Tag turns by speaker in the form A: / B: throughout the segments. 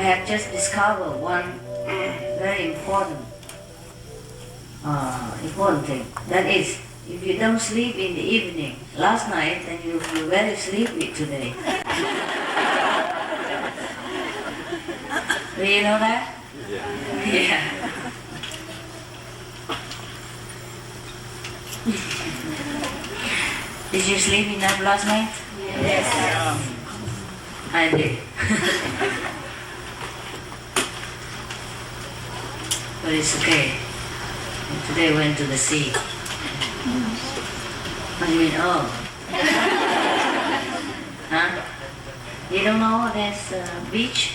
A: have just discovered one very important thing. That is, if you don't sleep in the evening, last night, then you feel very sleepy today. Do you know that? Yeah. Yeah. Did you sleep enough last night? Yes. I did. But it's okay. And today I went to the sea. I mean, oh. Huh? You don't know there's a beach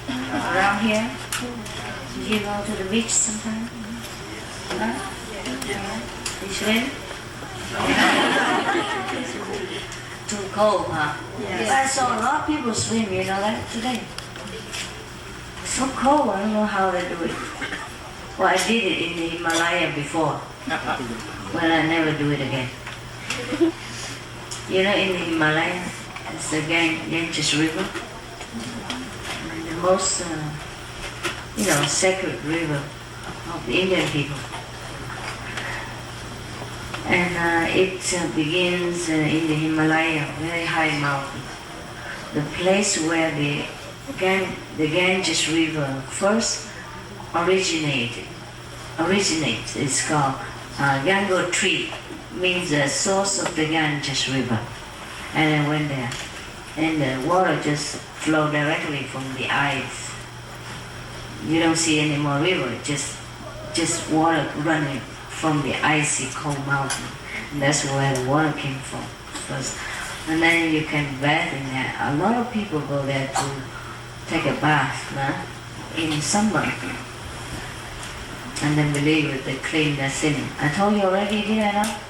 A: around here? Did you go to the beach sometime? Huh? You swim? Too cold, huh? Yes. I saw a lot of people swim, you know that, today. It's so cold, I don't know how they do it. Well, I did it in the Himalaya before. Well, I never do it again. You know, in the Himalaya, it's the Ganges River. And the most, sacred river of the Indian people. And it begins in the Himalaya, very high mountain. The place where the Ganges River first originates is called Gangotri, means the source of the Ganges River. And I went there, and the water just flowed directly from the ice. You don't see any more river, just water running from the icy cold mountain. And that's where the water came from first. And then you can bathe in there. A lot of people go there to take a bath in summer. And then believe it, they clean their sin. I told you already, did I not?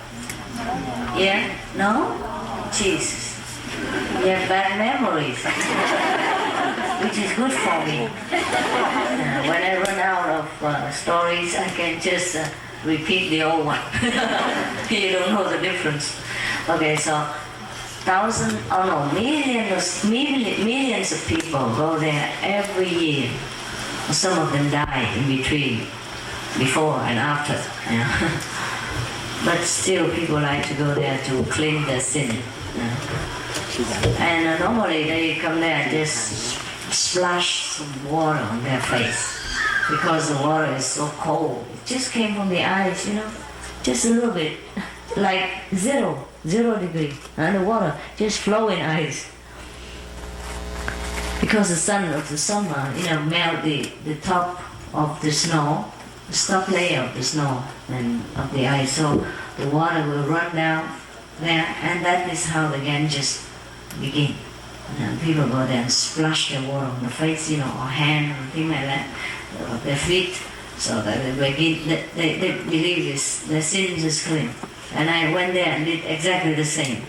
A: Yeah? No? Jesus. You have bad memories. Which is good for me. When I run out of stories, I can just repeat the old one. You don't know the difference. Okay, so millions of people go there every year. Some of them die in between, before and after. But still people like to go there to clean their sin. And normally they come there and just splash some water on their face because the water is so cold. It just came from the ice, just a little bit, like zero degree, and the water just flowing ice. Because the sun of the summer, melt the top of the snow, the top layer of the snow and of the ice, so the water will run down there, and that is how the Ganges begin. And people go there and splash the water on the face, or hand, or things like that, or their feet, so that they believe their sins is clean. And I went there and did exactly the same.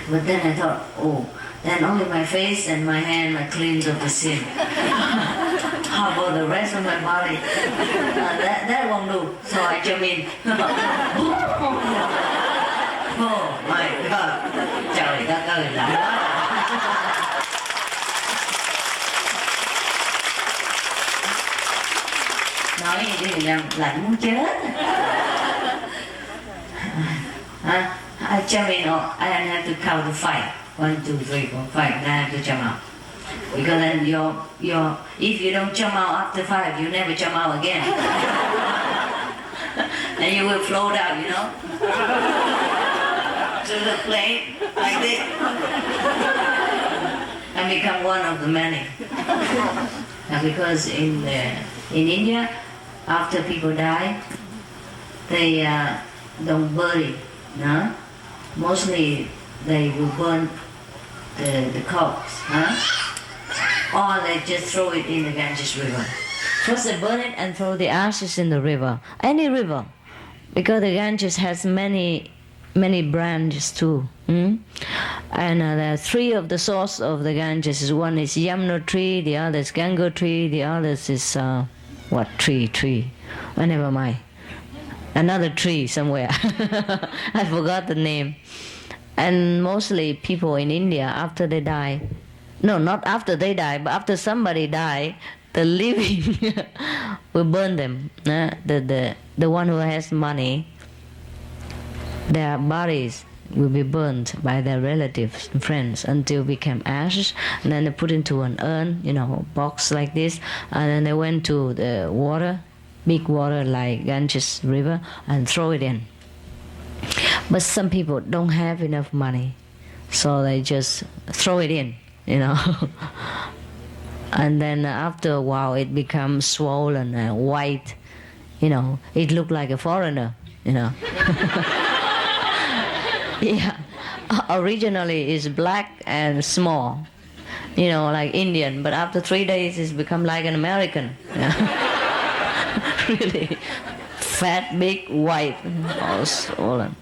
A: But then I thought, then only my face and my hand are cleansed of the sin. How about the rest of my body? That won't do. So I jump in. Oh my God! Trời đất ơi, lạnh quá! Nói gì chứ lạnh muốn chết. I jump in, I have to count to 5. 1, 2, 3, 4, 5. Then I have to jump out. Because then if you don't jump out after 5, you never jump out again. And you will float out, to the plane like this, and become one of the many. And because in India, after people die, they don't bury. No? Mostly they will burn the corpse, or they just throw it in the Ganges River. First they burn it and throw the ashes in the river, any river, because the Ganges has many branches too. And there are 3 of the source of the Ganges. One is Yamuna tree, the other is Ganga tree, the other is what tree? Oh, never mind. Another tree somewhere. I forgot the name. And mostly people in India, after they die, no, not after they die, but after somebody die, the living will burn them. The one who has money, their bodies will be burnt by their relatives and friends until become ashes, and then they put into an urn, box like this, and then they went to the water, big water like Ganges River, and throw it in. But some people don't have enough money, so they just throw it in, And then after a while it becomes swollen and white, it looked like a foreigner, Yeah, originally it's black and small, like Indian, but after 3 days it's become like an American. Really fat, big, white, all swollen.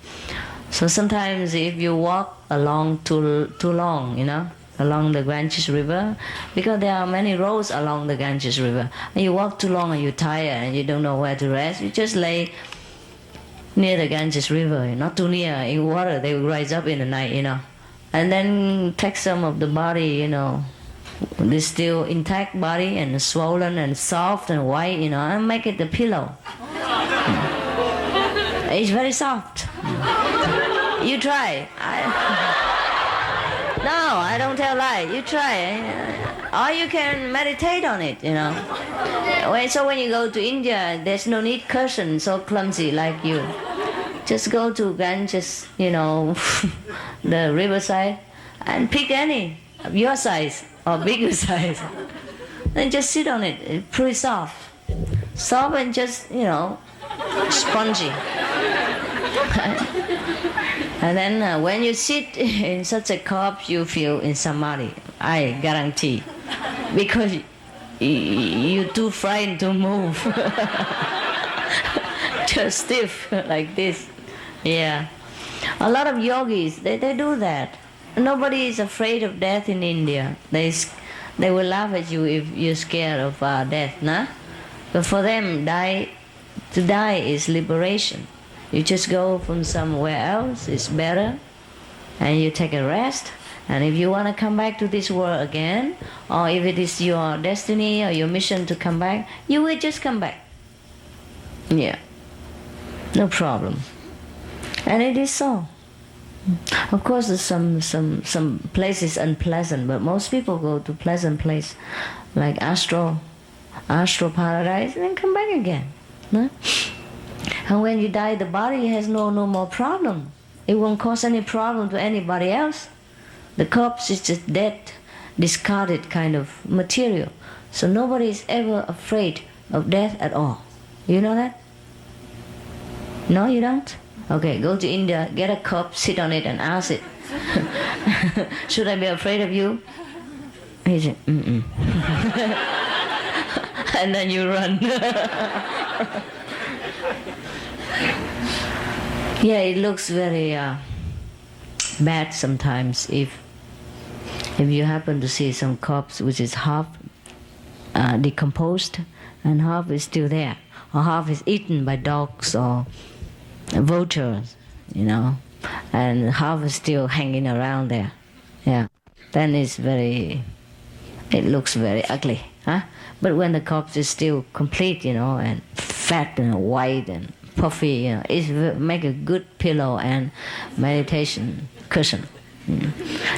A: So sometimes if you walk along too long, along the Ganges River, because there are many roads along the Ganges River, and you walk too long and you're tired and you don't know where to rest, you just lay near the Ganges River, not too near, in water, they will rise up in the night, And then take some of the body, the still intact body and swollen and soft and white, and make it the pillow. It's very soft. You try. No, I don't tell lie. You try. Or you can meditate on it, So when you go to India, there's no need cushion so clumsy like you. Just go to Ganges, the riverside, and pick any of your size or bigger size. Then just sit on it. It's pretty soft. Soft and just, spongy. And then when you sit in such a corpse, you feel in samadhi. I guarantee. Because you're too frightened to move. Just stiff like this. Yeah. A lot of yogis, they do that. Nobody is afraid of death in India. They will laugh at you if you're scared of death, nah? But for them, to die is liberation. You just go from somewhere else, it's better, and you take a rest. And if you want to come back to this world again, or if it is your destiny or your mission to come back, you will just come back. Yeah, no problem. And it is so. Of course, there's some places unpleasant, but most people go to pleasant place, like astral paradise, and then come back again. No? And when you die, the body has no more problem. It won't cause any problem to anybody else. The corpse is just dead, discarded kind of material. So nobody is ever afraid of death at all. You know that? No, you don't? Okay, go to India, get a cup, sit on it and ask it. Should I be afraid of you? He said, mm-mm. And then you run. Yeah, it looks very bad sometimes if you happen to see some cups which is half decomposed and half is still there, or half is eaten by dogs or vultures, you know, and half is still hanging around there. Yeah, then it looks very ugly, huh? But when the corpse is still complete, you know, and fat and white and puffy, you know, it make a good pillow and meditation cushion.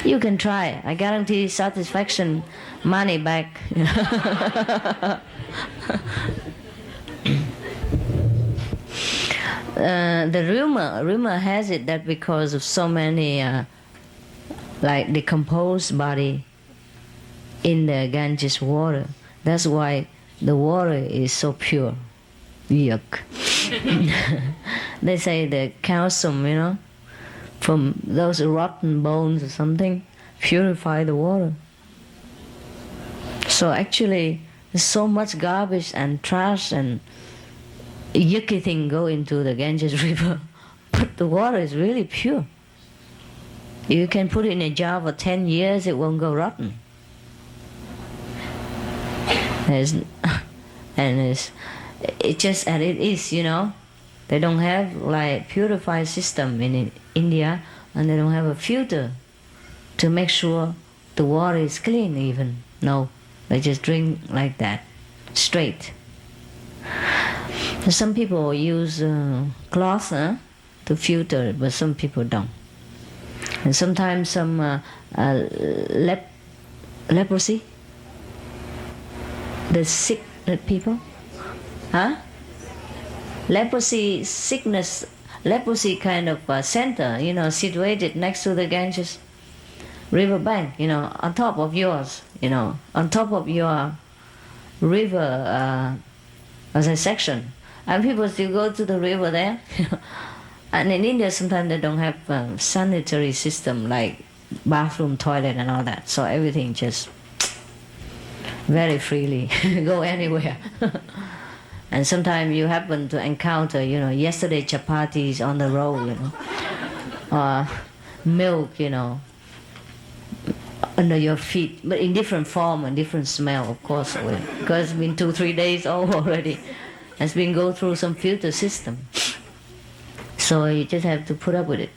A: You can try. I guarantee satisfaction, money back. The rumor has it that because of so many like decomposed body in the Ganges water, that's why the water is so pure. Yuck. They say the calcium, you know, from those rotten bones or something, purify the water. So actually, there's so much garbage and trash and yucky thing go into the Ganges river, but the water is really pure. You can put it in a jar for 10 years, it won't go rotten. It's just as it is, you know. They don't have like purified system in India, and they don't have a filter to make sure the water is clean even. No, they just drink like that, straight. Some people use cloth to filter it, but some people don't. And sometimes some leprosy, the sick people, huh? Leprosy sickness, leprosy kind of center, you know, situated next to the Ganges river bank, you know, on top of yours, you know, on top of your river as a section. And people still go to the river there. And in India, sometimes they don't have sanitary system like bathroom, toilet and all that. So everything just very freely go anywhere. And sometimes you happen to encounter, you know, yesterday chapatis on the road, you know, or milk, you know, under your feet, but in different form and different smell, of course, because it's been 2-3 days old already. It's been go through some filter system. So you just have to put up with it.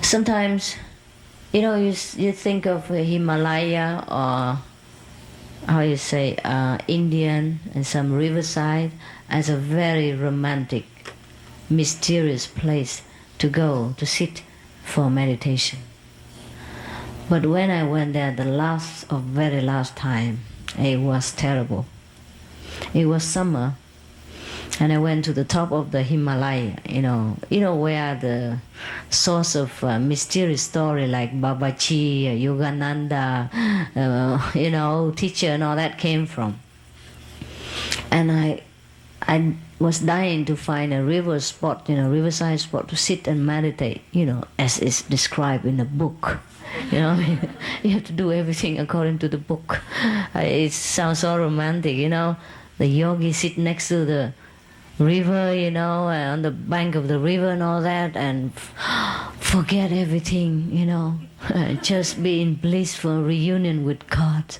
A: Sometimes, you know, you think of Himalaya or how you say, Indian and some riverside as a very romantic, mysterious place to go, to sit for meditation. But when I went there the very last time, it was terrible. It was summer, and I went to the top of the Himalaya, you know where the source of mysterious story like Babaji, Yogananda, you know, teacher and all that came from. And I was dying to find a river spot, you know, riverside spot to sit and meditate, you know, as is described in the book. You know, you have to do everything according to the book. It sounds so romantic, you know. The yogi sit next to the river, you know, on the bank of the river and all that, and forget everything, you know, just be in blissful reunion with God.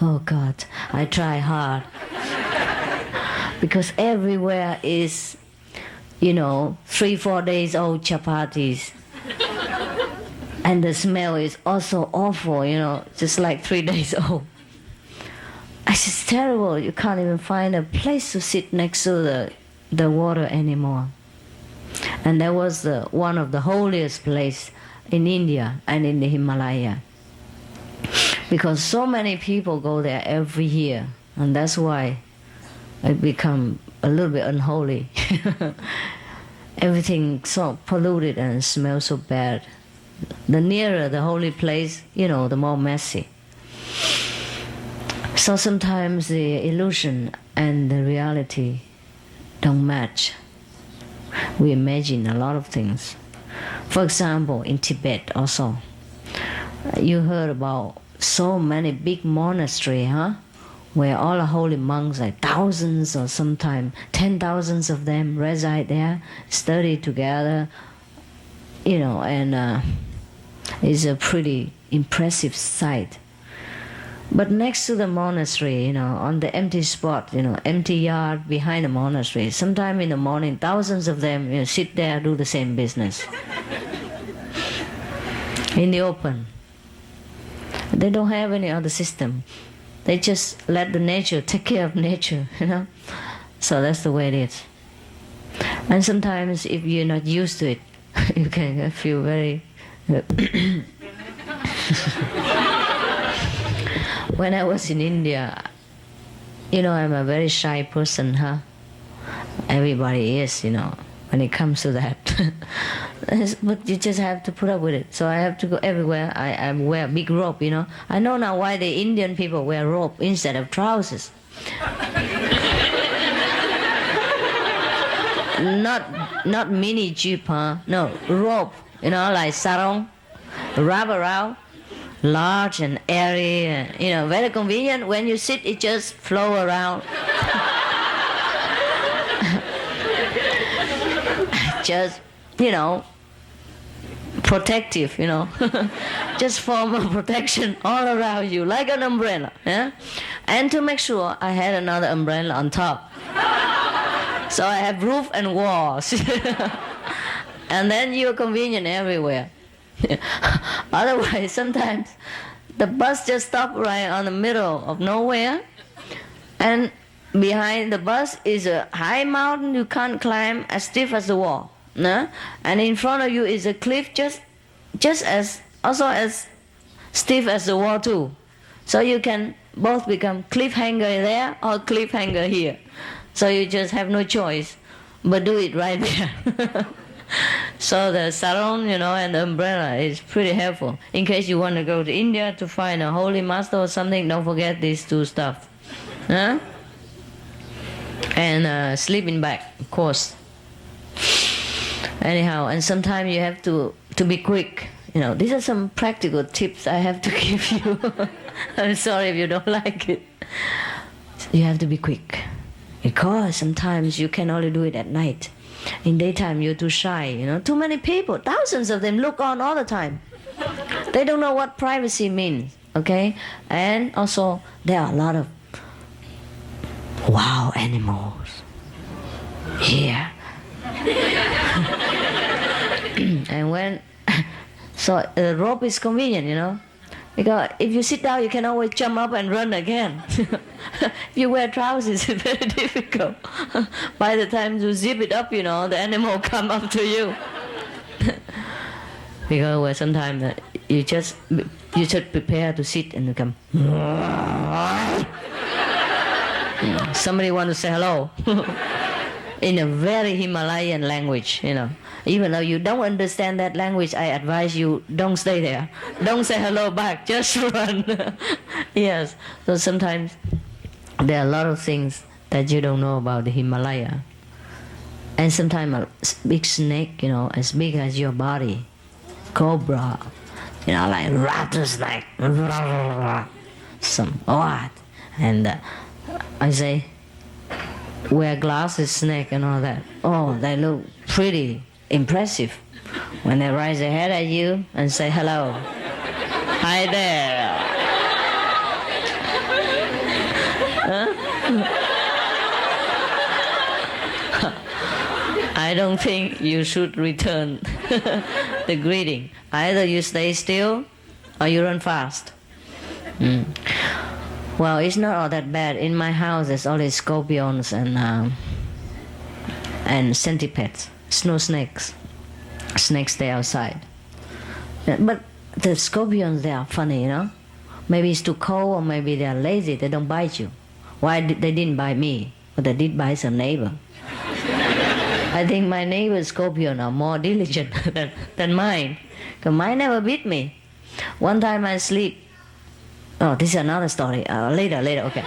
A: Oh God, I try hard. Because everywhere is, you know, 3-4 days old chapatis. And the smell is also awful, you know, just like 3 days old. It's just terrible. You can't even find a place to sit next to the water anymore. And that was one of the holiest place in India and in the Himalaya. Because so many people go there every year. And that's why it become a little bit unholy. Everything so polluted and smells so bad. The nearer the holy place, you know, the more messy. So sometimes the illusion and the reality don't match. We imagine a lot of things. For example, in Tibet also, you heard about so many big monasteries, huh? Where all the holy monks, like thousands or sometimes 10,000 of them reside there, study together, and it's a pretty impressive sight. But next to the monastery, on the empty spot, empty yard behind the monastery, sometime in the morning, thousands of them sit there, do the same business. In the open. They don't have any other system. They just let the nature take care of nature, So that's the way it is. And sometimes if you're not used to it, you can feel very... When I was in India, I'm a very shy person, huh? Everybody is, when it comes to that. But you just have to put up with it. So I have to go everywhere. I wear a big robe, I know now why the Indian people wear robe instead of trousers. Not mini jeep, huh? No, robe, like sarong, wrap around, large and airy, very convenient. When you sit, it just flow around. Just, protective, just form of protection all around you, like an umbrella. Yeah? And to make sure, I had another umbrella on top. So I have roof and walls. And then you're convenient everywhere. Otherwise, sometimes the bus just stops right on the middle of nowhere, and behind the bus is a high mountain you can't climb, as stiff as the wall. No? And in front of you is a cliff just as stiff as the wall too. So you can both become cliffhanger there or cliffhanger here. So you just have no choice but do it right there. So the sarong, and the umbrella is pretty helpful. In case you want to go to India to find a holy master or something, don't forget these two stuff. Huh? And sleeping bag, of course. Anyhow, and sometimes you have to be quick. These are some practical tips I have to give you. I'm sorry if you don't like it. You have to be quick. Because sometimes you can only do it at night. In daytime, you're too shy, Too many people, thousands of them look on all the time. They don't know what privacy means, okay? And also, there are a lot of wild animals here. And when... So the rope is convenient, Because if you sit down, you can always jump up and run again. If you wear trousers, it's very difficult. By the time you zip it up, the animal come up to you. Because sometimes you just prepare to sit and you come. Somebody want to say hello. In a very Himalayan language, Even though you don't understand that language, I advise you, don't stay there. Don't say hello back, just run. Yes. So sometimes there are a lot of things that you don't know about the Himalaya. And sometimes a big snake, as big as your body, cobra, like rattlesnake, some what? And I say, wear glasses, snake and all that. Oh, they look pretty impressive when they raise their head at you and say hello. Hi there. Huh? I don't think you should return the greeting. Either you stay still or you run fast. Well, it's not all that bad. In my house, there's only scorpions and centipedes, snow snakes. Snakes stay outside. But the scorpions, they are funny, Maybe it's too cold or maybe they are lazy. They don't bite you. Why they didn't bite me? But they did bite some neighbor. I think my neighbor's scorpion are more diligent than mine. Because mine never bit me. One time I sleep. Oh, this is another story. Later, okay.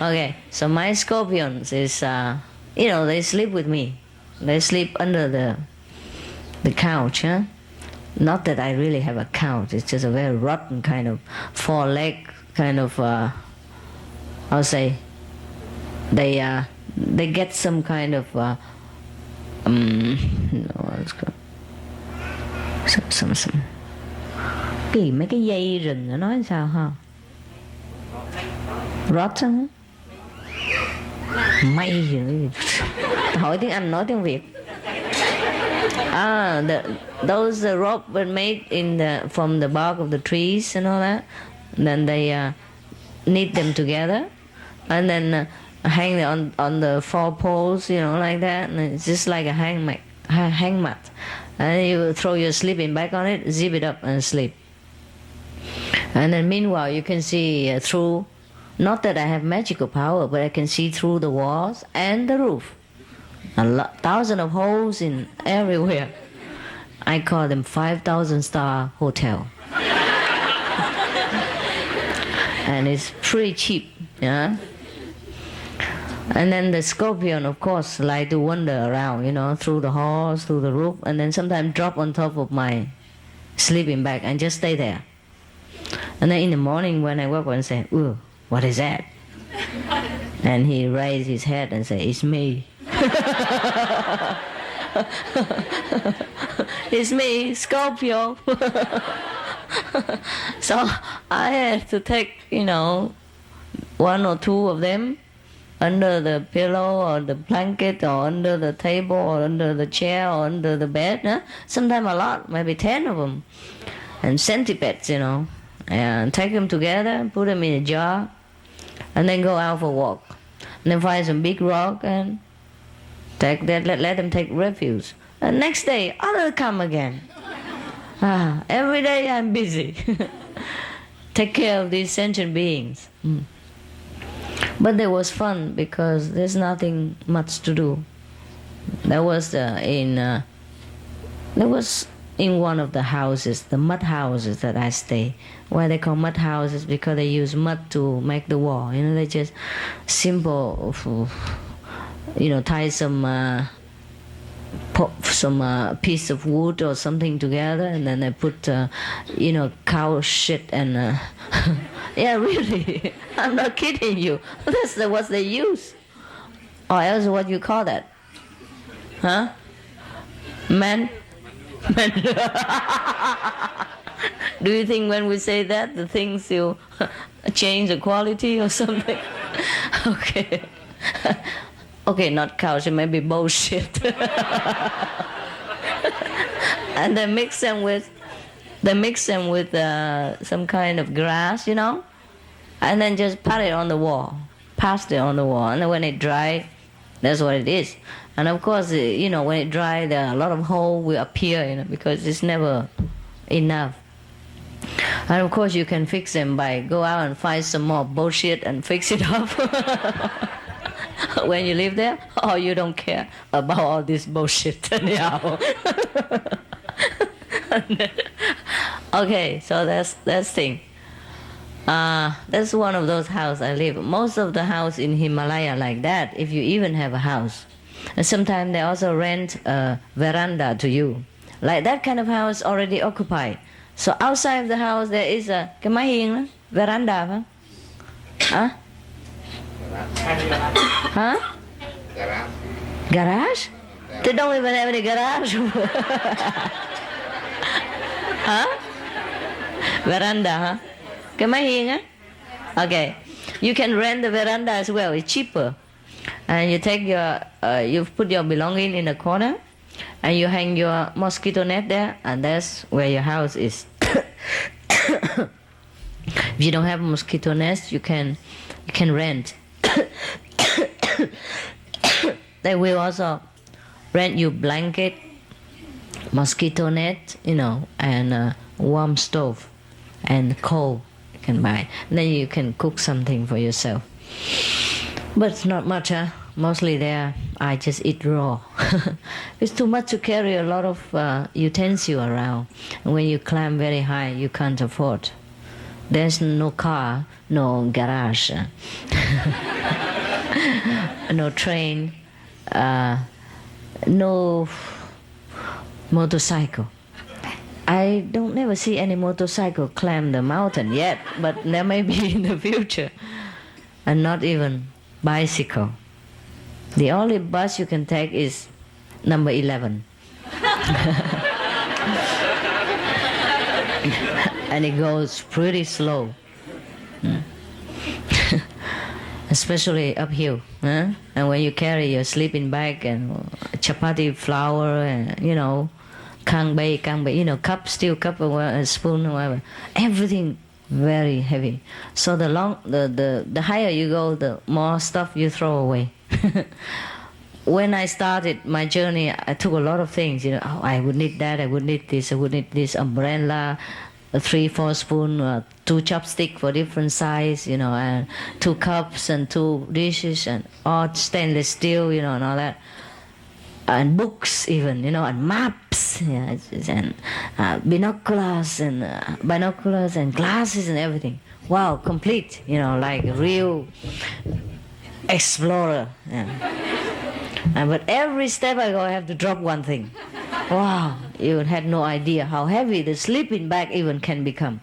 A: Okay, so my scorpions is, they sleep with me. They sleep under the couch, huh? Not that I really have a couch. It's just a very rotten kind of 4-leg kind of. I'll say. They get some kind of some cái mấy cái dây rừng nó nói sao ha? Rotten. May gì? Hỏi tiếng Anh nói tiếng Việt. Those rope were made from the bark of the trees and all that. And then they knit them together, and then hang it on the 4 poles, like that. And it's just like a hang mat. And you throw your sleeping bag on it, zip it up, and sleep. And then meanwhile, you can see through. Not that I have magical power, but I can see through the walls and the roof. Thousands of holes in everywhere. I call them 5,000-star hotel. And it's pretty cheap, yeah. And then the scorpion, of course, like to wander around, through the halls, through the roof, and then sometimes drop on top of my sleeping bag and just stay there. And then in the morning when I wake up and say, "Ooh, what is that?" And he raised his head and said, "It's me." It's me, Scorpio. So I had to take, 1 or 2 of them under the pillow or the blanket or under the table or under the chair or under the bed. Huh? Sometimes a lot, maybe 10 of them. And centipedes, and take them together, put them in a jar, and then go out for a walk. And then find some big rock and take that, let them take refuge. And next day, others come again. Every day I'm busy. Take care of these sentient beings. But it was fun because there's nothing much to do. That was in one of the houses, the mud houses that I stay. Why they call mud houses? Because they use mud to make the wall. They just simple, tie some piece of wood or something together, and then they put, cow shit and. Yeah, really. I'm not kidding you. That's what they use. Or else what you call that? Huh? Man. Do you think when we say that, the things will change the quality or something? Okay. Okay, not cows, it may be bullshit. And they mix them with some kind of grass, and then just pat it on the wall. Paste it on the wall. And then when it dries, that's what it is. And of course, when it dries, there are a lot of holes will appear, because it's never enough. And of course, you can fix them by go out and find some more bullshit and fix it up. When you live there, or you don't care about all this bullshit anyhow. Okay, so that's thing. That's one of those houses I live. Most of the house in Himalaya like that, if you even have a house. And sometimes they also rent a veranda to you. Like that kind of house already occupied. So outside of the house there is a cái mái hiên đó, veranda phải? Huh? Huh? Garage? They don't even have any garage. Huh? Veranda, huh? Cái mái hiên á? Okay. You can rent the veranda as well. It's cheaper. And you take you put your belonging in a corner, and you hang your mosquito net there, and that's where your house is. If you don't have a mosquito nest, you can rent. They will also rent you blanket, mosquito net, and a warm stove and coal you can buy. And then you can cook something for yourself. But it's not much, huh? Mostly there, I just eat raw. It's too much to carry a lot of utensil around. And when you climb very high, you can't afford. There's no car, no garage, no train, no motorcycle. I don't never see any motorcycle climb the mountain yet, but there may be in the future. And not even bicycle. The only bus you can take is number 11. And it goes pretty slow. Especially uphill. And when you carry your sleeping bag and chapati flour and, kang bei, cup, steel cup or a spoon or whatever. Everything very heavy. So the higher you go, the more stuff you throw away. When I started my journey, I took a lot of things. I would need that, I would need this, I would need this umbrella, 3-4 spoon, 2 chopsticks for different size, and 2 cups and 2 dishes and all stainless steel, and all that. And books even, and maps, and binoculars and glasses and everything. Wow, complete, like a real explorer. But every step I go, I have to drop one thing. Wow, you had no idea how heavy the sleeping bag even can become.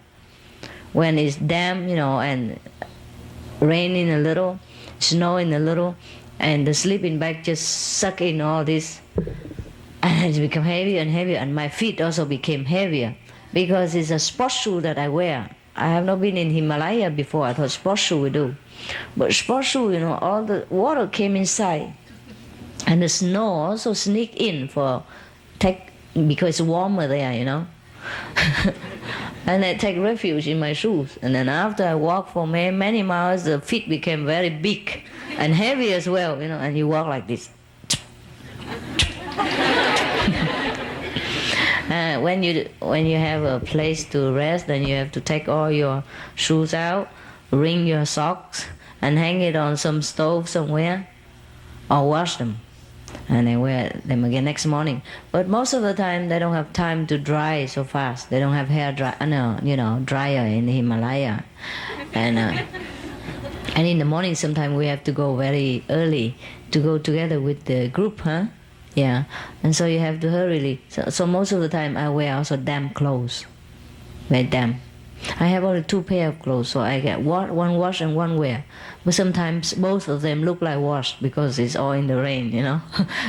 A: When it's damp, and raining a little, snowing a little, and the sleeping bag just suck in all this, and it become heavier and heavier, and my feet also became heavier because it's a sports shoe that I wear. I have not been in Himalaya before. I thought sports shoe we do, but sports shoe, all the water came inside, and the snow also sneak in because it's warmer there, And I take refuge in my shoes. And then after I walk for many miles, the feet became very big and heavy as well, and you walk like this. When you have a place to rest, then you have to take all your shoes out, wring your socks, and hang it on some stove somewhere, or wash them. And then wear them again next morning. But most of the time they don't have time to dry so fast. They don't have hair dryer in the Himalaya. And in the morning sometimes we have to go very early to go together with the group, Yeah. And so you have to hurriedly. So most of the time I wear also damp clothes. Very damp. I have only 2 pair of clothes, so I get one wash and one wear. But sometimes both of them look like washed because it's all in the rain,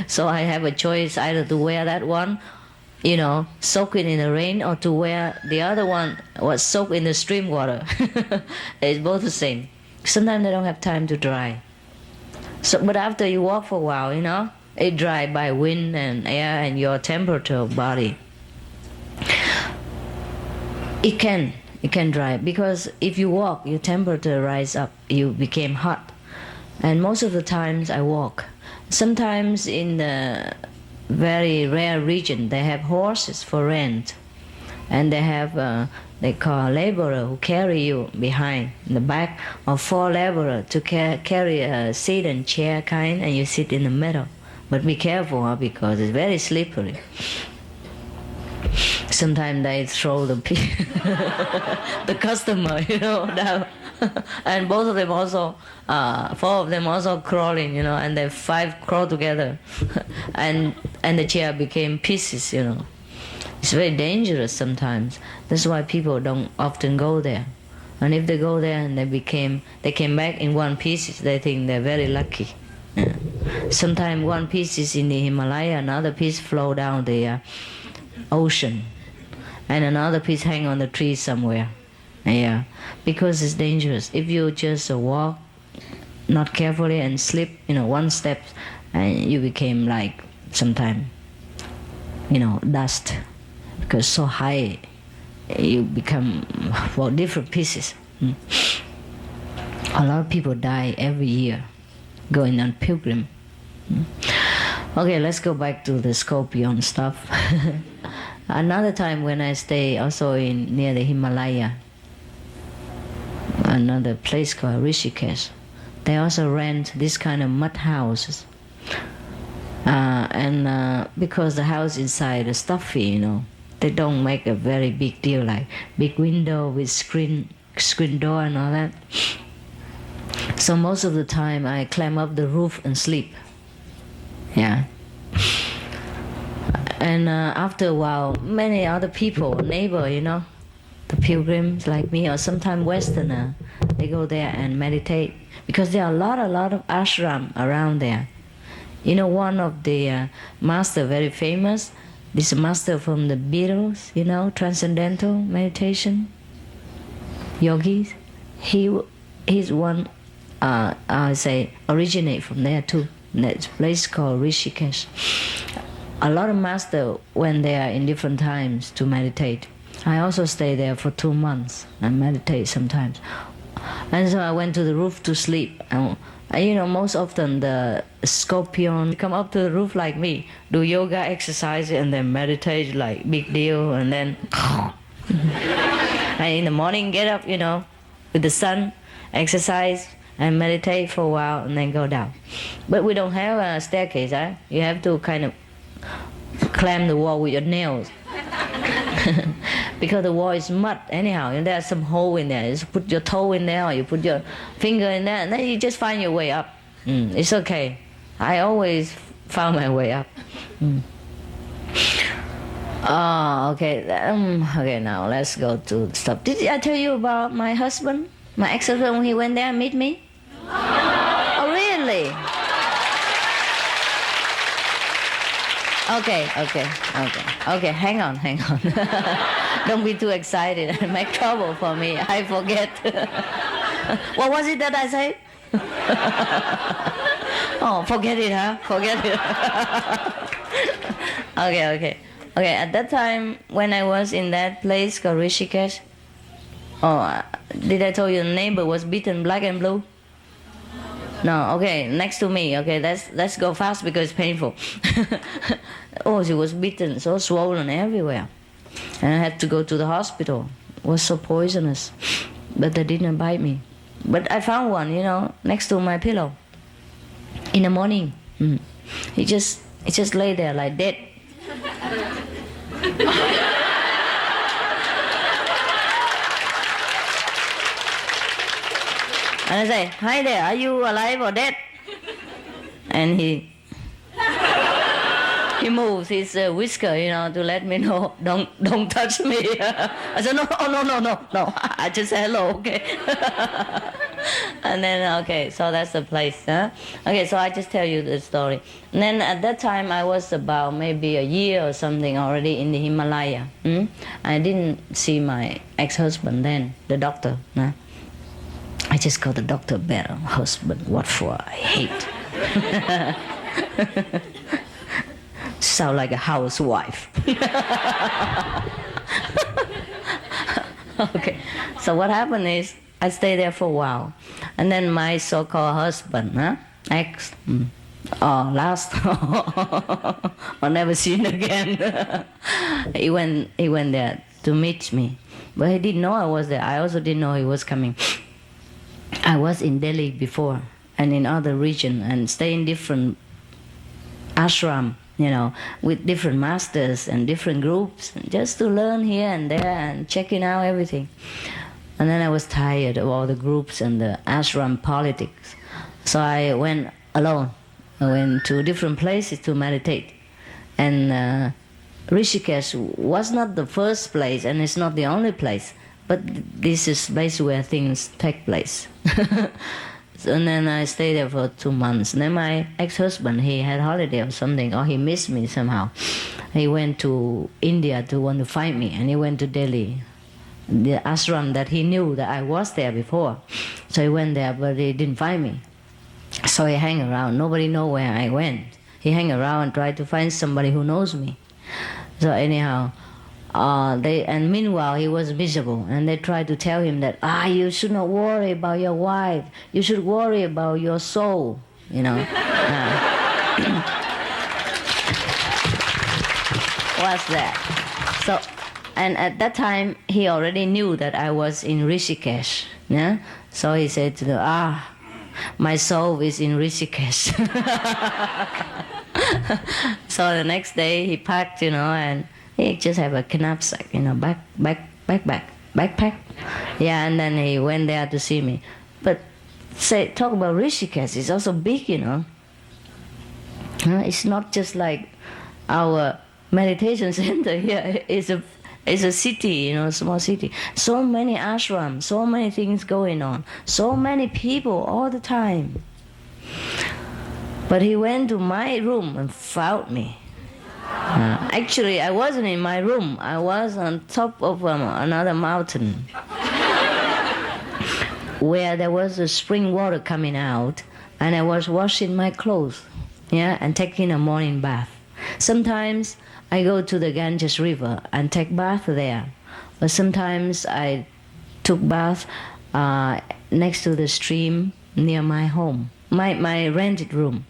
A: So I have a choice either to wear that one, soak it in the rain, or to wear the other one was soaked in the stream water. It's both the same. Sometimes they don't have time to dry. But after you walk for a while, it dry by wind and air and your temperature of body. It can dry, because if you walk, your temperature rise up, you became hot. And most of the times I walk. Sometimes in the very rare region, they have horses for rent. And they have, they call laborer who carry you behind, in the back, or 4 laborer to carry a seat and chair kind, and you sit in the middle. But be careful, because it's very slippery. Sometimes they throw the customer, down. And both of them also, 4 of them also crawling, and the 5 crawl together. and the chair became pieces, It's very dangerous sometimes. That's why people don't often go there. And if they go there and they came back in 1 piece, they think they're very lucky. Yeah. Sometimes 1 piece is in the Himalaya, another piece flow down the ocean, and another piece hang on the tree somewhere. Yeah, because it's dangerous. If you just walk not carefully and slip, 1 step, and you became like sometime, dust, because so high, you become different pieces. A lot of people die every year going on pilgrim. Okay, let's go back to the scorpion stuff. Another time when I stay also near the Himalaya, another place called Rishikesh, they also rent this kind of mud houses. Because the house inside is stuffy, they don't make a very big deal, like big window with screen door and all that. So most of the time I climb up the roof and sleep. Yeah. And after a while, many other people, neighbor, the pilgrims like me, or sometimes Westerner, they go there and meditate because there are a lot of ashram around there. One of the master, very famous, this master from the Beatles, transcendental meditation, yogis. He's one, I say, originate from there too. That place called Rishikesh. A lot of masters went there in different times to meditate. I also stay there for 2 months and meditate sometimes. And so I went to the roof to sleep. And, most often the scorpion come up to the roof like me, do yoga exercise and then meditate like big deal, and then and in the morning get up, with the sun, exercise and meditate for a while and then go down. But we don't have a staircase, You have to kind of clamp the wall with your nails. Because the wall is mud anyhow, and there's some hole in there. You just put your toe in there or you put your finger in there and then you just find your way up. It's okay. I always found my way up. Oh, okay. Okay, now let's go to stuff. Did I tell you about my husband? My ex-husband when he went there and meet me? Oh, really? Okay, hang on. Don't be too excited and make trouble for me. I forget. What was it that I said? Oh, forget it, huh? Forget it. Okay. At that time, when I was in that place called Rishikesh, did I tell you the neighbor was beaten black and blue? No, okay, next to me. Okay, let's go fast because it's painful. She was beaten, so swollen everywhere. And I had to go to the hospital. It was so poisonous. But they didn't bite me. But I found one, next to my pillow. In the morning. He just lay there like dead. And I say, hi there, are you alive or dead? And he moves his whisker, to let me know, don't touch me. I said, no, I just said hello, okay. And then, okay, so that's the place, huh? Okay, so I just tell you the story. And then at that time, I was about maybe a year or something already in the Himalaya. I didn't see my ex-husband then, the doctor, huh? I just call the doctor better. Husband, what for? I hate. Sound like a housewife. Okay, so what happened is I stayed there for a while. And then my so-called husband, ex, last, or never seen again. He went there to meet me. But he didn't know I was there. I also didn't know he was coming. I was in Delhi before and in other regions and stay in different ashram, with different masters and different groups, just to learn here and there and checking out everything. And then I was tired of all the groups and the ashram politics. So I went alone. I went to different places to meditate. And Rishikesh was not the first place and it's not the only place. But this is the place where things take place. And then I stayed there for 2 months. And then my ex-husband, he had holiday or something, or he missed me somehow. He went to India to want to find me, and he went to Delhi, the ashram that he knew that I was there before. So he went there, but he didn't find me. So he hang around. Nobody know where I went. He hang around and tried to find somebody who knows me. So anyhow, and meanwhile he was miserable, and they tried to tell him that you should not worry about your wife, you should worry about your soul, What's that? So, and at that time he already knew that I was in Rishikesh, so he said to them, my soul is in Rishikesh. So the next day he packed, and he just have a knapsack, backpack. Yeah, and then he went there to see me. But talk about Rishikesh, it's also big, It's not just like our meditation center here is a city, small city. So many ashrams, so many things going on, so many people all the time. But he went to my room and found me. Actually, I wasn't in my room. I was on top of another mountain where there was a spring water coming out, and I was washing my clothes, and taking a morning bath. Sometimes I go to the Ganges River and take bath there, but sometimes I took bath next to the stream near my home, my rented room.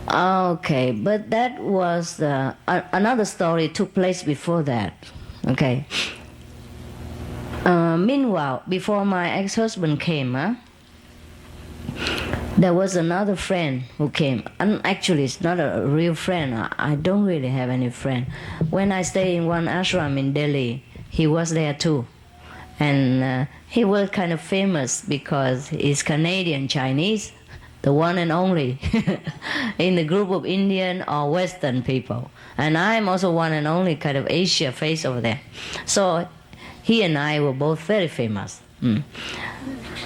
A: Okay, but that was another story took place before that. Okay. Meanwhile, before my ex-husband came, there was another friend who came. And actually, it's not a real friend. I don't really have any friend. When I stayed in one ashram in Delhi, he was there too. And he was kind of famous because he's Canadian Chinese, the one and only in the group of Indian or Western people. And I'm also one and only kind of Asia face over there. So he and I were both very famous.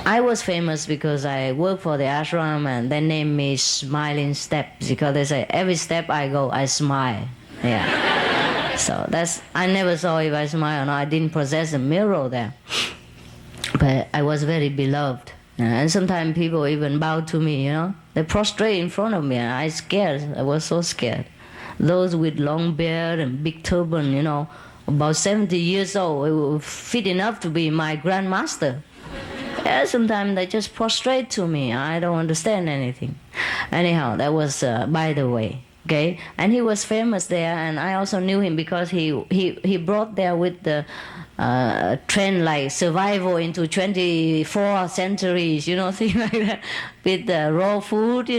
A: I was famous because I worked for the ashram, and they named me Smiling Steps, because they say every step I go, I smile. Yeah. So I never saw if I smile or not. I didn't possess a mirror there. But I was very beloved. And sometimes people even bow to me, They prostrate in front of me, and I scared. I was so scared. Those with long beard and big turban, about 70 years old, it was fit enough to be my grandmaster. Yeah, sometimes they just prostrate to me. I don't understand anything. Anyhow, that was by the way. Okay, and he was famous there, and I also knew him because he brought there with the trend like survival into 24 centuries, things like that, with raw food,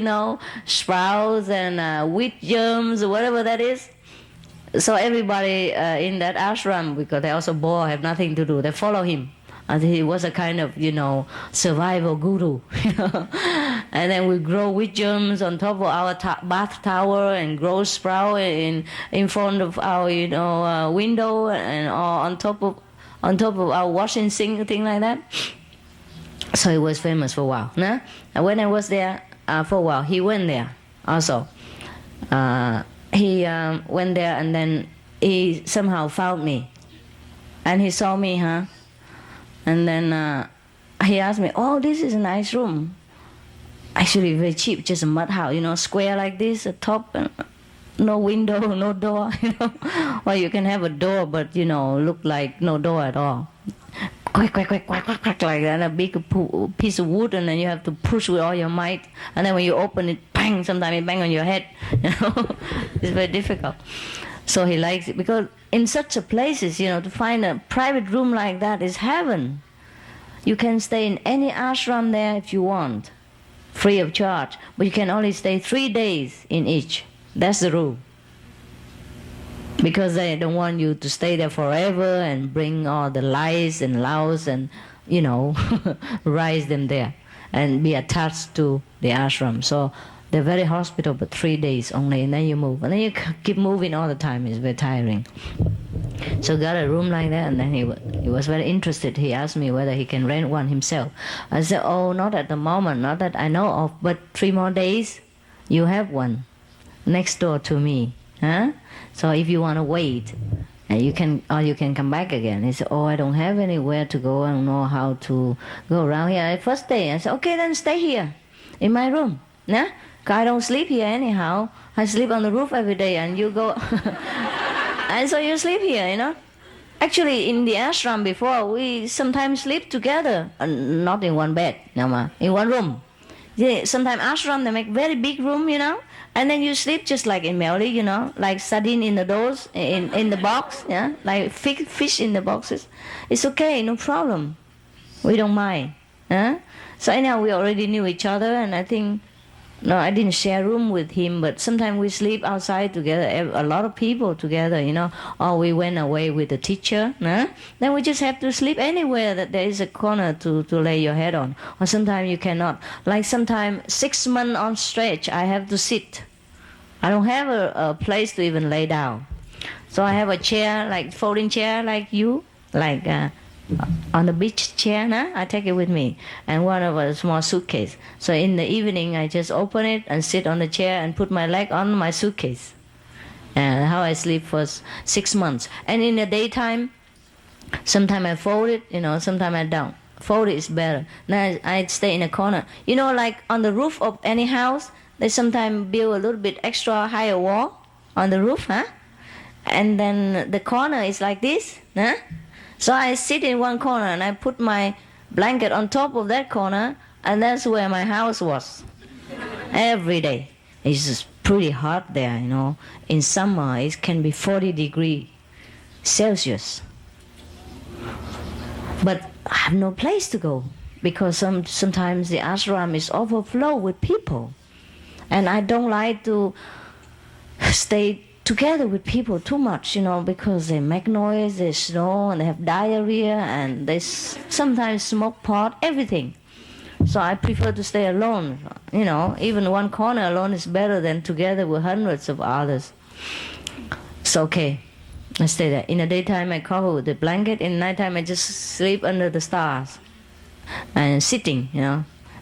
A: sprouts and wheat germs, whatever that is. So everybody in that ashram, because they also bored, have nothing to do, they follow him. And he was a kind of, survival guru. And then we grow wheat germs on top of our bath tower, and grow sprout in front of our, window, and on top of our washing sink, thing like that. So he was famous for a while. Nah? And when I was there for a while, he went there also. He went there, and then he somehow found me, and he saw me, and then he asked me, "Oh, this is a nice room. Actually, very cheap, just a mud house, square like this, a top, and no window, no door, Or you can have a door, but look like no door at all. Quack, quack, quack, quack, quack, quack, like that, a big piece of wood, and then you have to push with all your might, and then when you open it, bang, sometimes it bang on your head, It's very difficult. So he likes it, because in such a places, to find a private room like that is heaven. You can stay in any ashram there if you want, free of charge, but you can only stay 3 days in each. That's the rule. Because they don't want you to stay there forever and bring all the lice and louse and, rise them there and be attached to the ashram. So they're very hospitable, but 3 days only, and then you move. And then you keep moving all the time. It's very tiring. So got a room like that, and then he was very interested. He asked me whether he can rent one himself. I said, "Oh, not at the moment, not that I know of, but 3 more days, you have one next door to me. So if you want to wait, and you can come back again." He said, "Oh, I don't have anywhere to go. I don't know how to go around here." First day, I said, "Okay, then stay here in my room. I don't sleep here anyhow. I sleep on the roof every day, and you go." And so you sleep here, Actually, in the ashram before, we sometimes sleep together, not in one bed, in one room. Sometimes ashram, they make very big room, and then you sleep just like in Melly, like sardine in the doors, in the box, like fish in the boxes. It's okay, no problem. We don't mind. So anyhow, we already knew each other, and I think, no, I didn't share room with him, but sometimes we sleep outside together, a lot of people together, or we went away with the teacher, then we just have to sleep anywhere that there is a corner to lay your head on, or sometimes you cannot. Like sometimes 6 months on stretch, I have to sit I don't have a place to even lay down. So I have a chair, like folding chair like you, like on the beach chair, nah? I take it with me. And one of a small suitcase. So in the evening, I just open it and sit on the chair and put my leg on my suitcase. And how I sleep for 6 months. And in the daytime, sometimes I fold it, sometimes I don't. Fold it is better. Now I stay in a corner. Like on the roof of any house, they sometimes build a little bit extra higher wall on the roof, huh? And then the corner is like this, huh? So I sit in one corner and I put my blanket on top of that corner, and that's where my house was. Every day. It's just pretty hot there, In summer, it can be 40 degrees Celsius. But I have no place to go because sometimes the ashram is overflow with people. And I don't like to stay together with people too much, because they make noise, they snore, and they have diarrhea, and they sometimes smoke pot, everything. So I prefer to stay alone. Even one corner alone is better than together with hundreds of others. So okay, I stay there. In the daytime, I cover with the blanket. In the nighttime, I just sleep under the stars and sitting,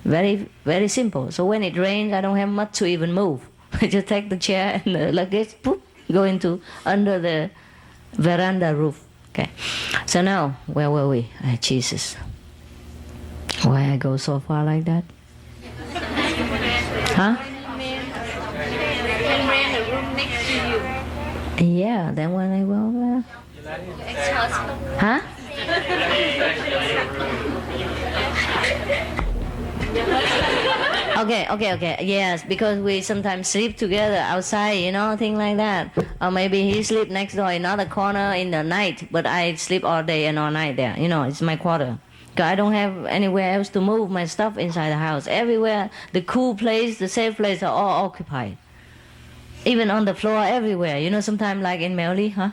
A: Very, very simple. So when it rains, I don't have much to even move. I just take the chair and the luggage, poof, go into under the veranda roof. Okay. So now, where were we? Jesus. Why I go so far like that? Huh?
B: Ran the room next to you.
A: Yeah, then when I go there.
B: Ex-husband.
A: Huh? Okay. Yes, because we sometimes sleep together outside, things like that. Or maybe he sleep next door in another corner in the night, but I sleep all day and all night there. It's my quarter. Because I don't have anywhere else to move my stuff inside the house. Everywhere, the cool place, the safe place are all occupied. Even on the floor, everywhere. Sometimes like in Melly, huh?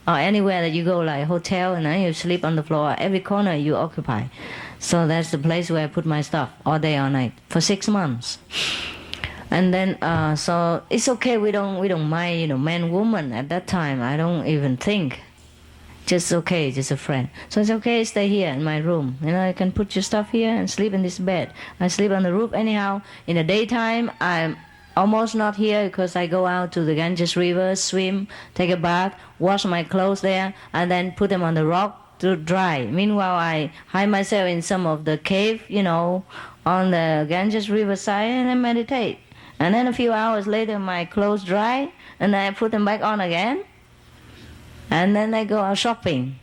A: Or anywhere that you go, like hotel, and then you sleep on the floor. Every corner you occupy. So that's the place where I put my stuff all day, all night for 6 months. And then, so it's okay. We don't mind, man, woman. At that time, I don't even think. Just okay, just a friend. So it's okay, stay here in my room. You can put your stuff here and sleep in this bed. I sleep on the roof anyhow. In the daytime, I'm almost not here because I go out to the Ganges River, swim, take a bath, wash my clothes there, and then put them on the rock to dry. Meanwhile, I hide myself in some of the cave, on the Ganges River side, and I meditate. And then a few hours later, my clothes dry, and I put them back on again. And then I go out shopping.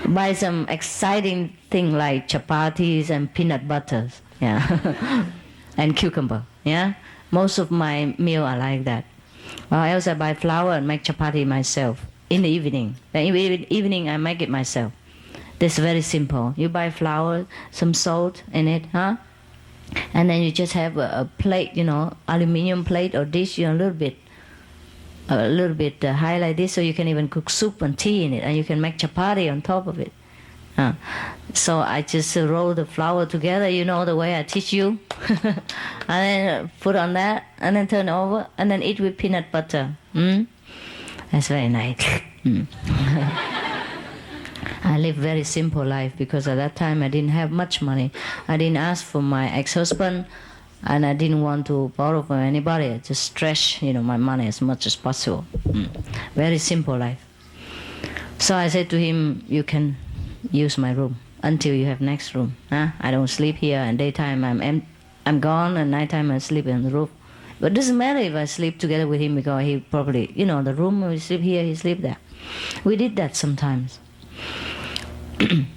A: Buy some exciting thing like chapatis and peanut butters. Yeah. And cucumber. Yeah. Most of my meal are like that. Or else I buy flour and make chapati myself in the evening. Then in the evening I make it myself. This is very simple. You buy flour, some salt in it, huh? And then you just have a plate, aluminum plate or dish, a little bit high like this, so you can even cook soup and tea in it, and you can make chapati on top of it. So I just roll the flour together, the way I teach you, and then put on that, and then turn over, and then eat with peanut butter. That's very nice. I live very simple life because at that time I didn't have much money. I didn't ask for my ex-husband. And I didn't want to borrow from anybody. I just stretch, my money as much as possible. Very simple life. So I said to him, you can use my room until you have next room. I don't sleep here, and daytime I'm gone, and nighttime I sleep on the roof. But it doesn't matter if I sleep together with him because he probably, the room we sleep here, he sleep there. We did that sometimes.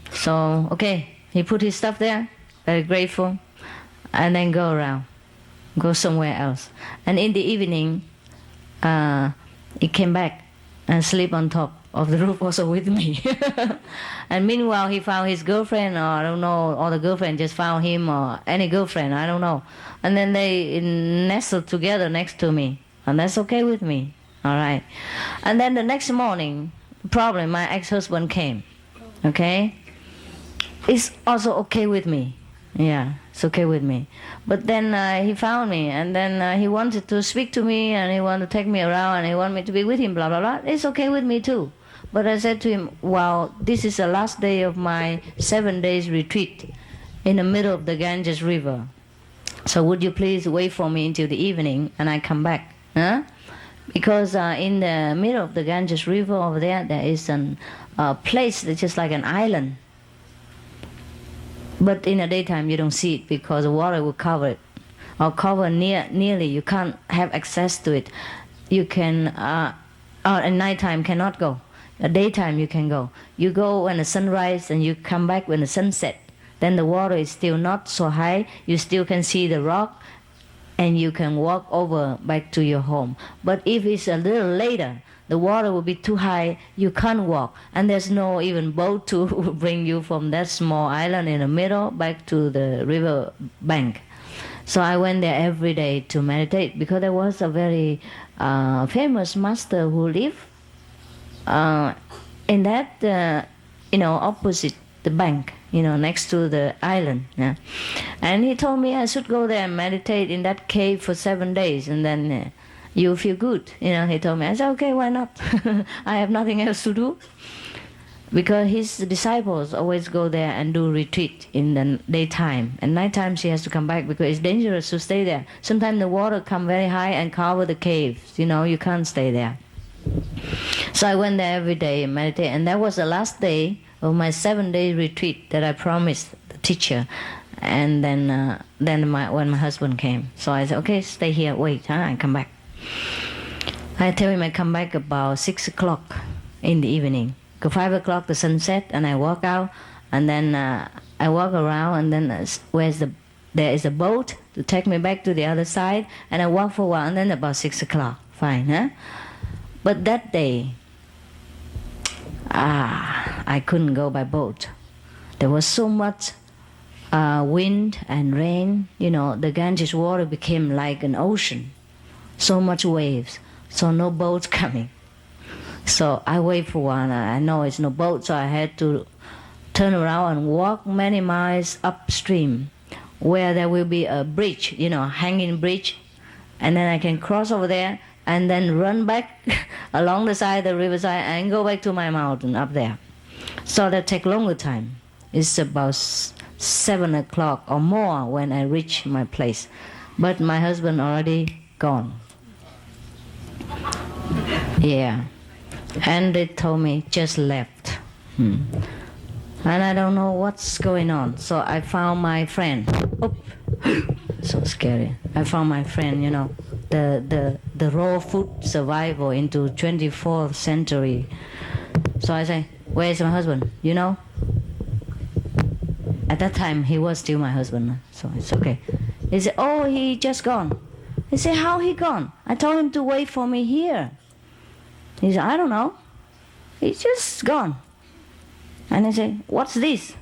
A: So, okay, he put his stuff there, very grateful. And then go somewhere else. And in the evening, he came back and sleep on top of the roof also with me. And meanwhile, he found his girlfriend, or I don't know, or the girlfriend just found him, or any girlfriend, I don't know. And then they nestled together next to me. And that's okay with me. All right. And then the next morning, probably my ex-husband came. Okay? It's also okay with me. Yeah. It's okay with me. But then he found me, and then he wanted to speak to me, and he wanted to take me around, and he wanted me to be with him, blah, blah, blah. It's okay with me too. But I said to him, wow, this is the last day of my 7 days retreat in the middle of the Ganges River. So would you please wait for me until the evening, and I come back? Huh? Because in the middle of the Ganges River over there is a place that's just like an island. But in the daytime you don't see it because the water will cover it, or cover nearly. You can't have access to it. You can, at nighttime cannot go. At daytime you can go. You go when the sun rises and you come back when the sun sets. Then the water is still not so high. You still can see the rock, and you can walk over back to your home. But if it's a little later, the water will be too high, you can't walk, and there's no even boat to bring you from that small island in the middle back to the river bank. So I went there every day to meditate, because there was a very famous master who lived in that, opposite the bank, next to the island. Yeah. And he told me I should go there and meditate in that cave for 7 days, and then you feel good. He told me. I said, okay, why not? I have nothing else to do. Because his disciples always go there and do retreat in the daytime. And nighttime she has to come back because it's dangerous to stay there. Sometimes the water come very high and cover the caves. You can't stay there. So I went there every day and meditate. And that was the last day of my 7-day retreat that I promised the teacher. And then when my husband came. So I said, okay, stay here, wait, I come back. I tell him I come back about 6 o'clock in the evening. 5 o'clock the sun set, and I walk out, and then I walk around, and then there is a boat to take me back to the other side, and I walk for a while, and then about 6 o'clock, fine, huh? But that day, I couldn't go by boat. There was so much wind and rain, the Ganges water became like an ocean. So much waves, so no boats coming. So I wait for one. I know it's no boat, so I had to turn around and walk many miles upstream, where there will be a bridge, hanging bridge, and then I can cross over there and then run back along the side of the riverside and go back to my mountain up there. So that take longer time. It's about 7 o'clock or more when I reach my place, but my husband already gone. Yeah. And they told me just left. And I don't know what's going on. So I found my friend. So scary. I found my friend, the raw food survival into 24th century. So I say, where's my husband? At that time he was still my husband. So it's okay. He said, oh, he just gone. I said, how he gone? I told him to wait for me here. He said, I don't know. He's just gone. And I said, what's this?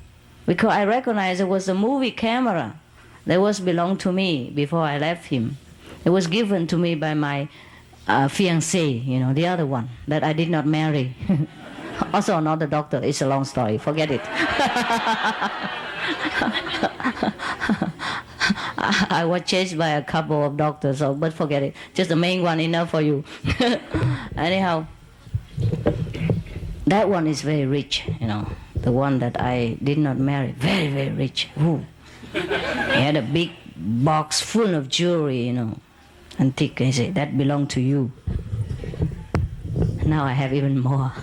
A: Because I recognized it was a movie camera that was belonged to me before I left him. It was given to me by my fiancé, the other one that I did not marry. Also not the doctor. It's a long story. Forget it. I was chased by a couple of doctors, but forget it. Just the main one enough for you. Anyhow, that one is very rich, the one that I did not marry. Very, very rich. Ooh. He had a big box full of jewelry, antique. He said, that belonged to you. Now I have even more.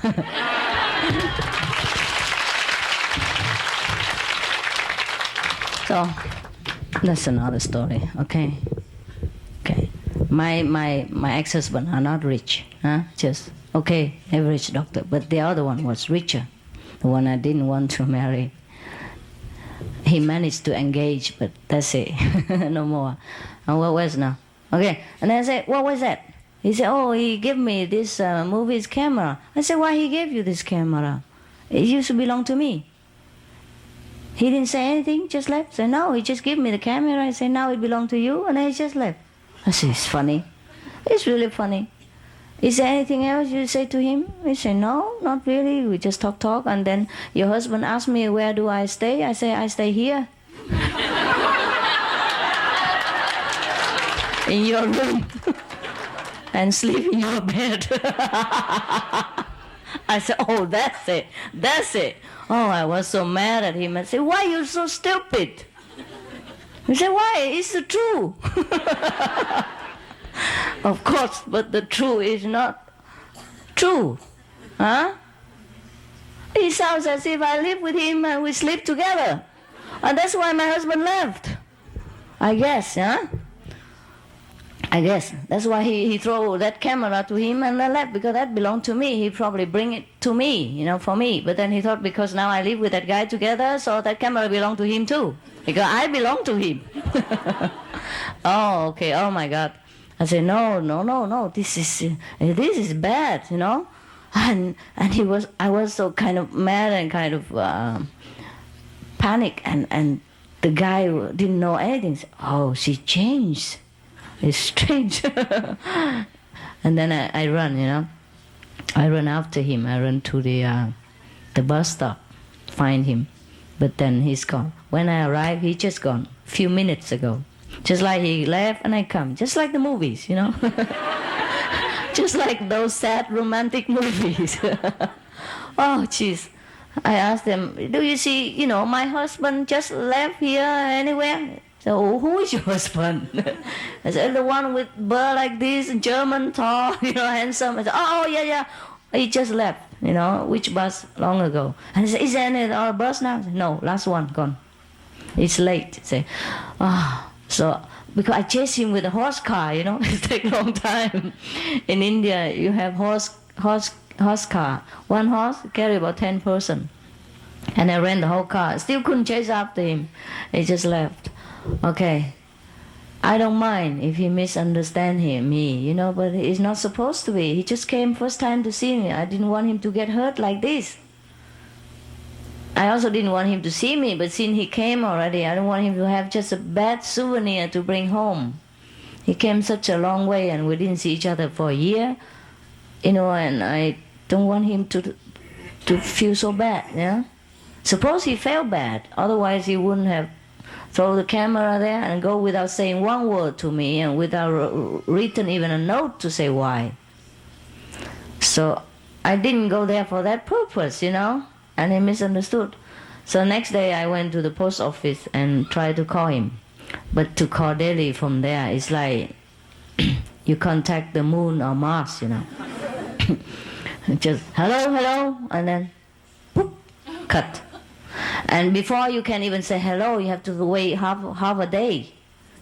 A: So that's another story. Okay. My ex-husband are not rich, just okay, average doctor. But the other one was richer, the one I didn't want to marry. He managed to engage, but that's it. No more. And what was now? Okay. And then I said, what was that? He said, oh, he gave me this movie's camera. I said, why he gave you this camera? It used to belong to me. He didn't say anything, just left. So no, he just gave me the camera. I said, now it belongs to you, and then he just left. I said, it's funny. It's really funny. Is there anything else you say to him? He said, no, not really. We just talk, and then your husband asked me, where do I stay? I say, I stay here.
C: in your room and sleep in your bed. I said, oh, that's it. Oh, I was so mad at him. I said, why are you so stupid? He said, why? It's the truth. Of course, but the truth is not true. Huh? It sounds as if I live with him and we sleep together. And that's why my husband left. I guess, huh? I guess. That's why he threw that camera to him and left, because that belonged to me. He probably bring it to me, for me. But then he thought because now I live with that guy together, so that camera belonged to him too. Because I belong to him. Oh, okay. Oh, my God. I said, no. This is bad, And I was so kind of mad and kind of panic. And the guy didn't know anything. Said, oh, she changed. It's strange. And then I run, I run after him. I run to the bus stop, find him. But then he's gone. When I arrived, he just gone. A few minutes ago. Just like he left and I come. Just like the movies, Just like those sad romantic movies. Oh, jeez. I asked them, do you see, my husband just left here anywhere? So, who is your husband? I said, the one with bird like this, German, tall, handsome. I said, oh, yeah. He just left, which bus long ago. And I said, is there any other bus now? I said, no, last one, gone. It's late. I say, so, because I chased him with a horse car, it takes a long time. In India, you have horse car. One horse carry about 10 person. And I ran the whole car. Still couldn't chase after him. He just left. Okay. I don't mind if he misunderstand me, but he's not supposed to be. He just came first time to see me. I didn't want him to get hurt like this. I also didn't want him to see me, but since he came already, I don't want him to have just a bad souvenir to bring home. He came such a long way and we didn't see each other for a year, and I don't want him to feel so bad, Suppose he felt bad, otherwise he wouldn't have throw the camera there and go without saying one word to me and without written even a note to say why. So I didn't go there for that purpose, and he misunderstood. So next day I went to the post office and tried to call him. But to call Delhi from there is like you contact the moon or Mars, Just hello, and then boop, cut. And before you can even say hello, you have to wait half a day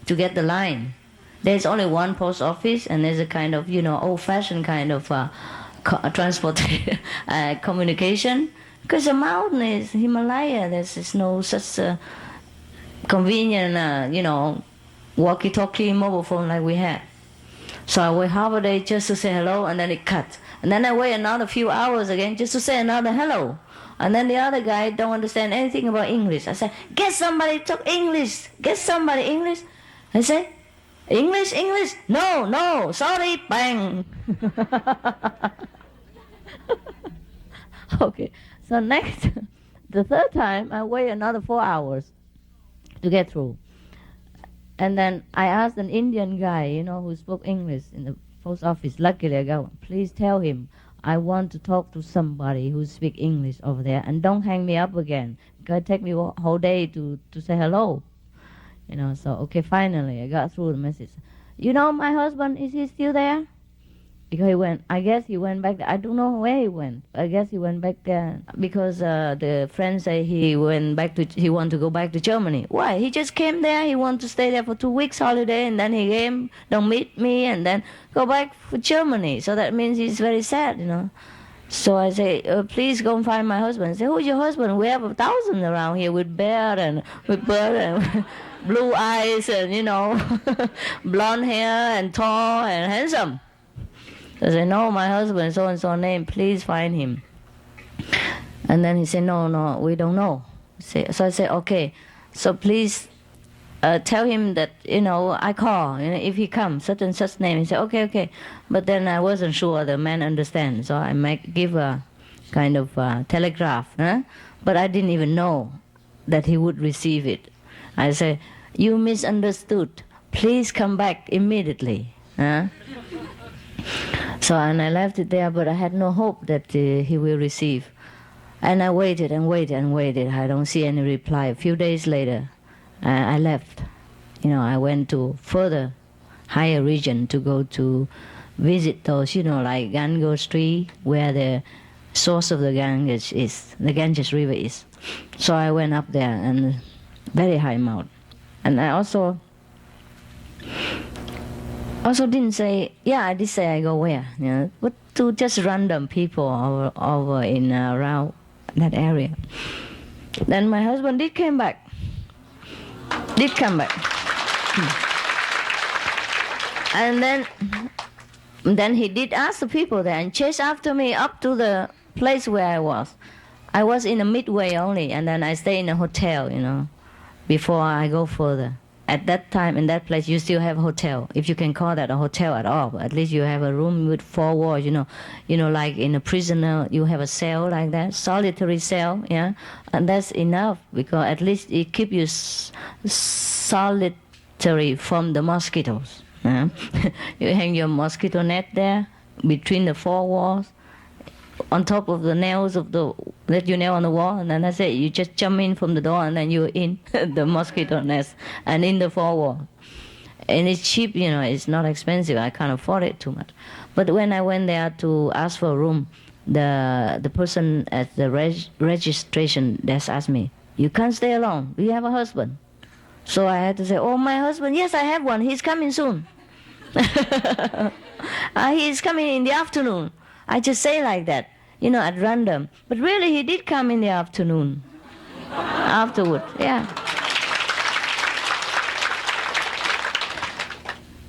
C: to get the line. There's only one post office, and there's a kind of, old-fashioned kind of transport communication. Because the mountain is Himalaya, there's no such convenient, walkie-talkie mobile phone like we had. So I wait half a day just to say hello, and then it cut. And then I wait another few hours again just to say another hello. And then the other guy don't understand anything about English. I said, get somebody to talk English. Get somebody English. I said, English? No, sorry, bang. Okay, so next, the third time, I wait another 4 hours to get through. And then I asked an Indian guy, who spoke English in the post office. Luckily, I go, please tell him I want to talk to somebody who speaks English over there, and don't hang me up again. Because it take me a whole day to say hello. So, okay, finally, I got through the message. My husband, is he still there? Because I guess he went back there. I don't know where he went. I guess he went back there because the friends say he want to go back to Germany. Why? He just came there. He want to stay there for 2 weeks holiday, and then he came, don't meet me, and then go back for Germany. So that means he's very sad, So I say, please go and find my husband. I say, who's your husband? We have 1,000 around here with beard and blue eyes and, blonde hair and tall and handsome. So I said, no, my husband, so-and-so name, please find him. And then he said, no, we don't know. So I said, okay, so please tell him that, I call, if he comes, such and such name. He said, okay. But then I wasn't sure the man understands, so I might give a kind of telegraph. But I didn't even know that he would receive it. I said, you misunderstood. please come back immediately. So, and I left it there, but I had no hope that he will receive. And I waited and waited and waited. I don't see any reply. A few days later, I left. I went to further, higher region to go to visit those, like Ganges tree, where the source of the Ganges is, the Ganges River is. So I went up there, and very high mount. And I also didn't say, I did say I go where, but to just random people over in around that area. Then my husband did come back. And then he did ask the people there and chased after me up to the place where I was. I was in the midway only, and then I stay in a hotel, before I go further. At that time, in that place, you still have a hotel, if you can call that a hotel at all. But at least you have a room with 4 walls, like in a prisoner, you have a cell like that, solitary cell, and that's enough, because at least it keeps you solitary from the mosquitoes. You hang your mosquito net there between the 4 walls, on top of the nails that you nail on the wall, and then that's it. You just jump in from the door, and then you're in the mosquito nest and in the 4 walls. And it's cheap, it's not expensive. I can't afford it too much. But when I went there to ask for a room, the person at the registration desk asked me, "You can't stay alone. Do you have a husband?" So I had to say, "Oh, my husband, yes, I have one. He's coming soon." He's coming in the afternoon. I just say like that, at random. But really, he did come in the afternoon. Afterward, yeah.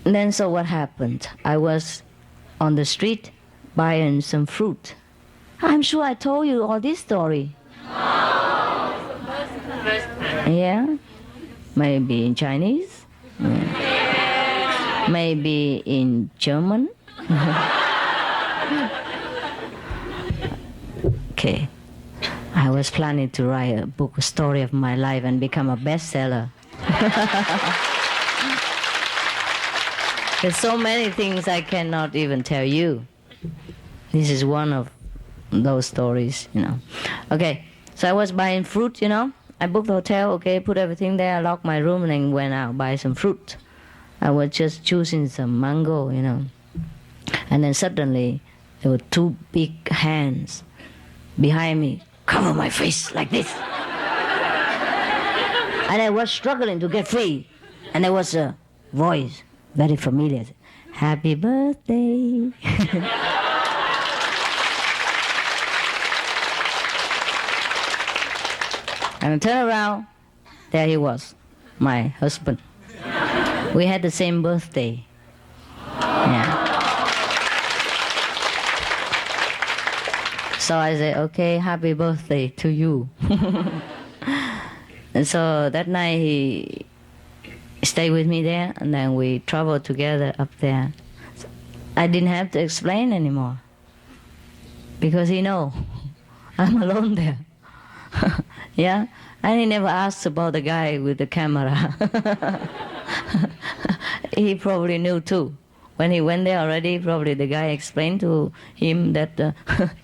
C: And then so what happened? I was on the street buying some fruit. I'm sure I told you all this story. Yeah? Maybe in Chinese. Yeah. Maybe in German. Okay. I was planning to write a book, a story of my life, and become a bestseller. There's so many things I cannot even tell you. This is one of those stories, Okay, so I was buying fruit, I booked the hotel, okay, put everything there, I locked my room, and then went out, buy some fruit. I was just choosing some mango, And then suddenly, there were 2 big hands behind me, cover my face like this. And I was struggling to get free. And there was a voice, very familiar, "Happy birthday." And I turned around, there he was, my husband. We had the same birthday. Yeah. So I said, "Okay, happy birthday to you." And so that night he stayed with me there, and then we traveled together up there. I didn't have to explain anymore, because he know I'm alone there. Yeah, and he never asked about the guy with the camera. He probably knew too. When he went there already, probably the guy explained to him that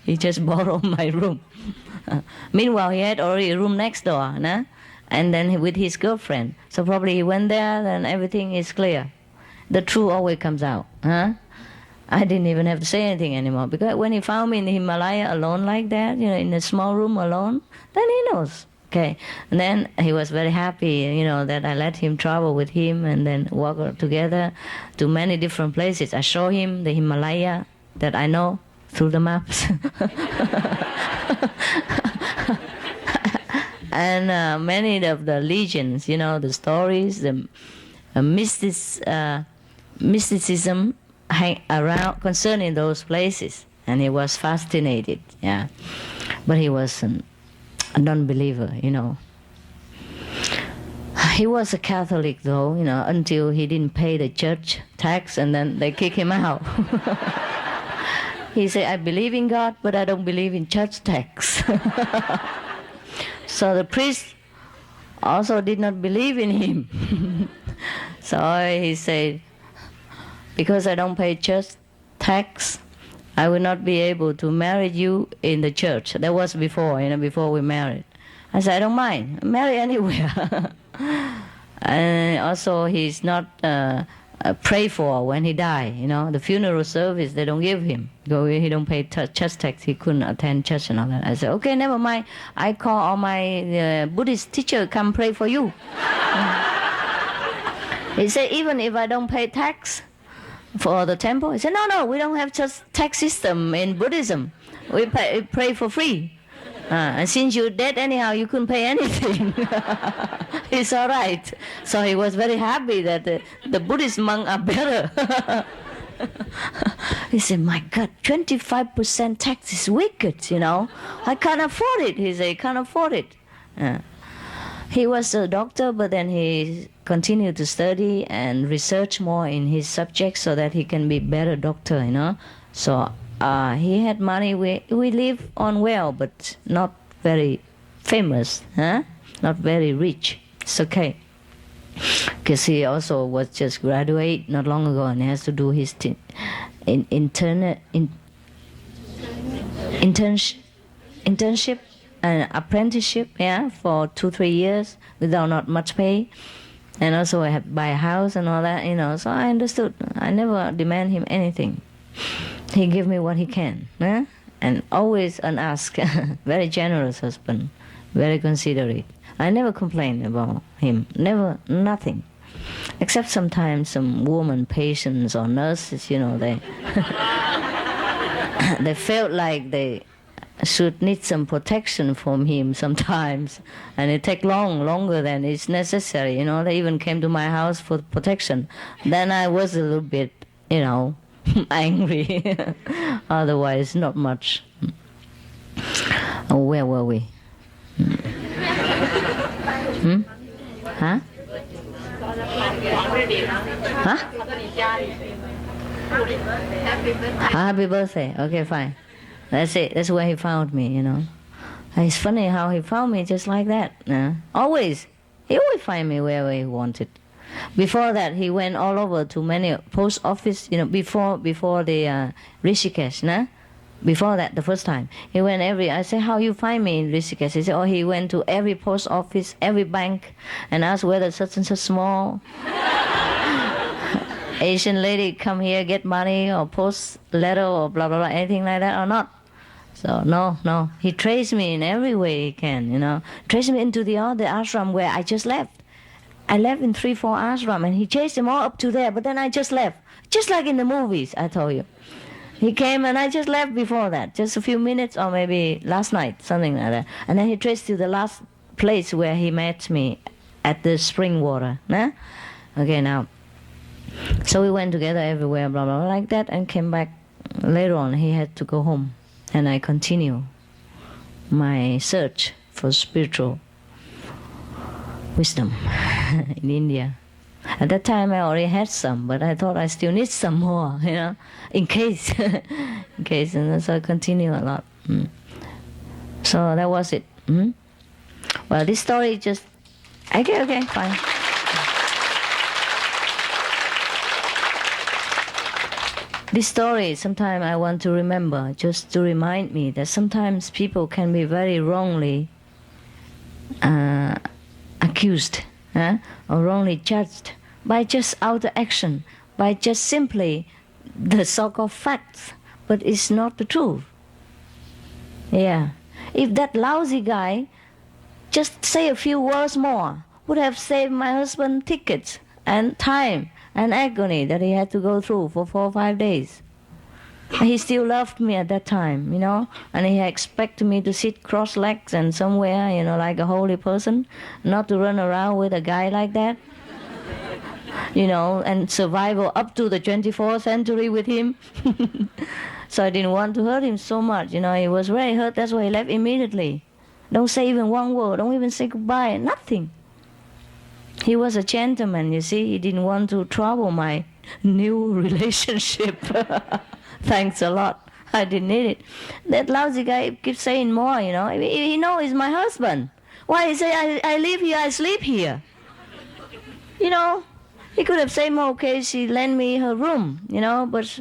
C: he just borrowed my room. Meanwhile, he had already a room next door, and then with his girlfriend. So probably he went there, then everything is clear. The truth always comes out. I didn't even have to say anything anymore, because when he found me in the Himalaya alone like that, in a small room alone, then he knows. Okay, and then he was very happy, that I let him travel with him and then walk together to many different places. I show him the Himalaya that I know through the maps. And many of the legends, the stories, the mysticism around concerning those places. And he was fascinated, yeah. But he was a non-believer, He was a Catholic though, until he didn't pay the church tax, and then they kick him out. He said, "I believe in God, but I don't believe in church tax." So the priest also did not believe in him. So he said, because I don't pay church tax, I will not be able to marry you in the church. That was before, before we married. I said, I don't mind. Marry anywhere. And also, he's not prayed for when he died. The funeral service, they don't give him. He don't pay church tax. He couldn't attend church and all that. I said, okay, never mind. I call all my Buddhist teacher come pray for you. He said, even if I don't pay tax for the temple, he said, no, we don't have just tax system in Buddhism. We pray for free. And since you're dead anyhow, you couldn't pay anything. It's all right. So he was very happy that the Buddhist monks are better. He said, my God, 25% tax is wicked, I can't afford it. He said, can't afford it. He was a doctor, but then he continued to study and research more in his subject so that he can be better doctor, So he had money. We live on well, but not very famous, not very rich. It's okay. Because he also was just graduate not long ago and he has to do his internship and apprenticeship, for 2-3 years without not much pay. And also I have to buy a house and all that, So I understood. I never demand him anything. He give me what he can, and always unasked. Very generous husband, very considerate. I never complained about him, never, nothing. Except sometimes some woman patients or nurses, they they felt like they should need some protection from him sometimes, and it take longer than it's necessary. They even came to my house for protection. Then I was a little bit, angry. Otherwise, not much. Oh, where were we? Huh? Happy birthday. Okay, fine. That's it. That's where he found me, It's funny how he found me just like that. Always. He always find me wherever he wanted. Before that, he went all over to many post office, before the Rishikesh, Before that, the first time. He went I said, how you find me in Rishikesh? He said, he went to every post office, every bank, and asked whether such and such small Asian lady come here, get money, or post letter, or blah, blah, blah, anything like that, or not. So, no. He traced me in every way he can, Traced me into the ashram where I just left. I left in 3-4 ashram, and he chased them all up to there, but then I just left. Just like in the movies, I told you. He came and I just left before that, just a few minutes, or maybe last night, something like that. And then he traced to the last place where he met me at the spring water. Okay, now. So we went together everywhere, blah, blah, blah, like that, and came back. Later on, he had to go home. And I continue my search for spiritual wisdom in India. At that time, I already had some, but I thought I still need some more, in case. And so I continue a lot. So that was it. Well, this story just... Okay, fine. This story, sometimes I want to remember, just to remind me that sometimes people can be very wrongly accused, or wrongly judged by just outer action, by just simply the so-called facts, but it's not the truth. Yeah. If that lousy guy just say a few words more, would have saved my husband tickets and time and agony that he had to go through for 4 or 5 days. He still loved me at that time, and he expected me to sit cross legs and somewhere, like a holy person, not to run around with a guy like that, and survival up to the 24th century with him. So I didn't want to hurt him so much, he was very hurt, that's why he left immediately. Don't say even one word, don't even say goodbye, nothing. He was a gentleman, you see, he didn't want to trouble my new relationship. Thanks a lot. I didn't need it. That lousy guy keeps saying more, He knows he's my husband. Why he say, I live here, I sleep here? He could have said, okay, she lent me her room, but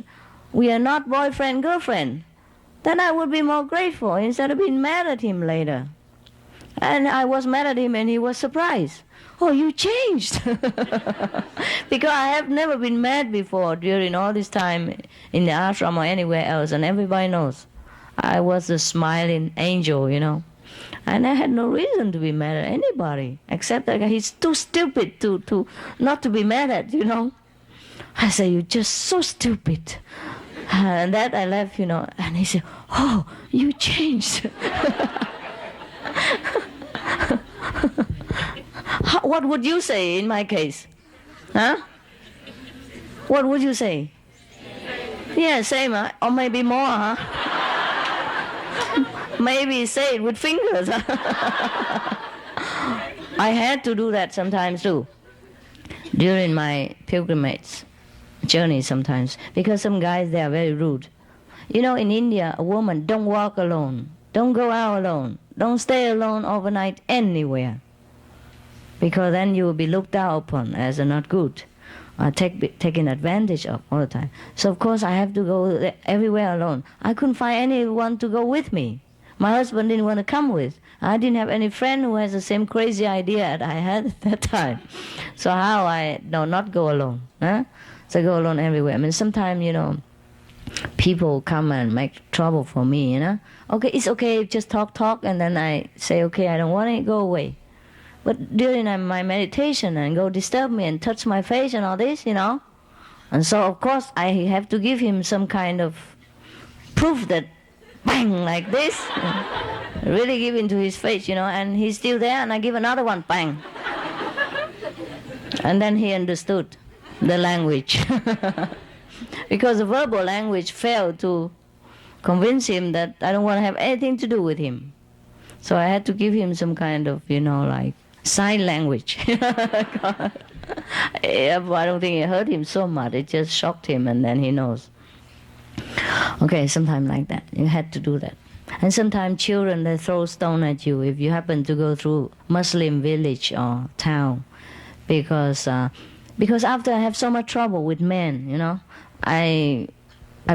C: we are not boyfriend, girlfriend. Then I would be more grateful instead of being mad at him later. And I was mad at him and he was surprised. Oh, you changed. Because I have never been mad before during all this time in the ashram or anywhere else, and everybody knows. I was a smiling angel, And I had no reason to be mad at anybody, except that he's too stupid to not to be mad at, I say, you're just so stupid. And that I left, and he said, oh, you changed. What would you say in my case? Huh? What would you say? Yeah, same, huh? Or maybe more, huh? Maybe say it with fingers. I had to do that sometimes too, during my pilgrimage journey sometimes, because some guys, they are very rude. In India, a woman don't walk alone, don't go out alone, don't stay alone overnight anywhere, because then you will be looked down upon as not good, taken advantage of all the time. So of course I have to go everywhere alone. I couldn't find anyone to go with me. My husband didn't want to come with. I didn't have any friend who has the same crazy idea that I had at that time. So how I not go alone? Huh? So I go alone everywhere. I mean, sometimes, people come and make trouble for me, Okay, it's okay, just talk, and then I say, okay, I don't want it, go away. But during my meditation and go disturb me and touch my face and all this, And so, of course, I have to give him some kind of proof that, bang, like this, really give into his face, and he's still there, and I give another one, bang. And then he understood the language. Because the verbal language failed to convince him that I don't want to have anything to do with him. So I had to give him some kind of, like sign language. I don't think it hurt him so much. It just shocked him, and then he knows. Okay, sometimes like that. You had to do that. And sometimes children, they throw stone at you if you happen to go through Muslim village or town. Because after I have so much trouble with men, I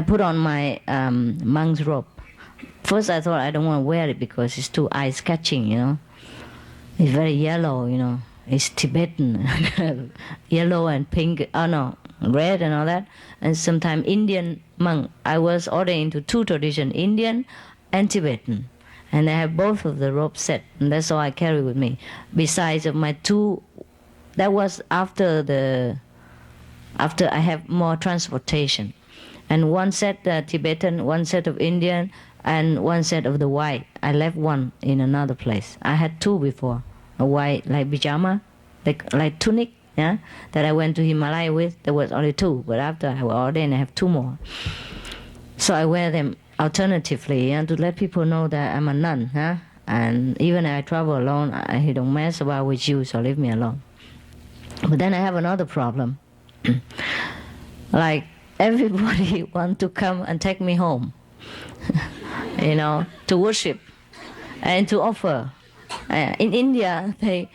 C: put on my monk's robe. First I thought I don't want to wear it because it's too eye-catching, It's very yellow, It's Tibetan, yellow and pink, red and all that. And sometimes Indian monk. I was ordered into two traditions, Indian and Tibetan. And I have both of the robe set, and that's all I carry with me. Besides of my two, that was after I have more transportation. And one set Tibetan, one set of Indian, and one set of the white. I left one in another place. I had two before, a white like pajama, like tunic, that I went to Himalaya with. There was only two, but after I was ordained, I have two more. So I wear them alternatively, to let people know that I'm a nun, and even if I travel alone, I don't mess about with you, so leave me alone. But then I have another problem. Like everybody want to come and take me home, to worship and to offer. In India, they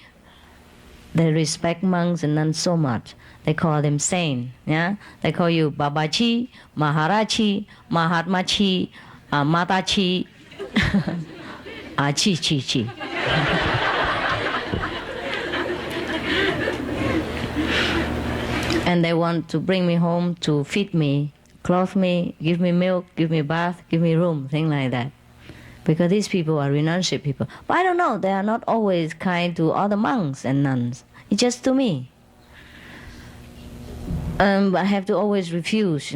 C: respect monks and nuns so much. They call them saint. They call you Babaji, Maharaji, Mahatmaji, Mataji, Chi. And they want to bring me home to feed me, clothe me, give me milk, give me bath, give me room, things like that. Because these people are renunciate people. But I don't know, they are not always kind to other monks and nuns. It's just to me. But I have to always refuse,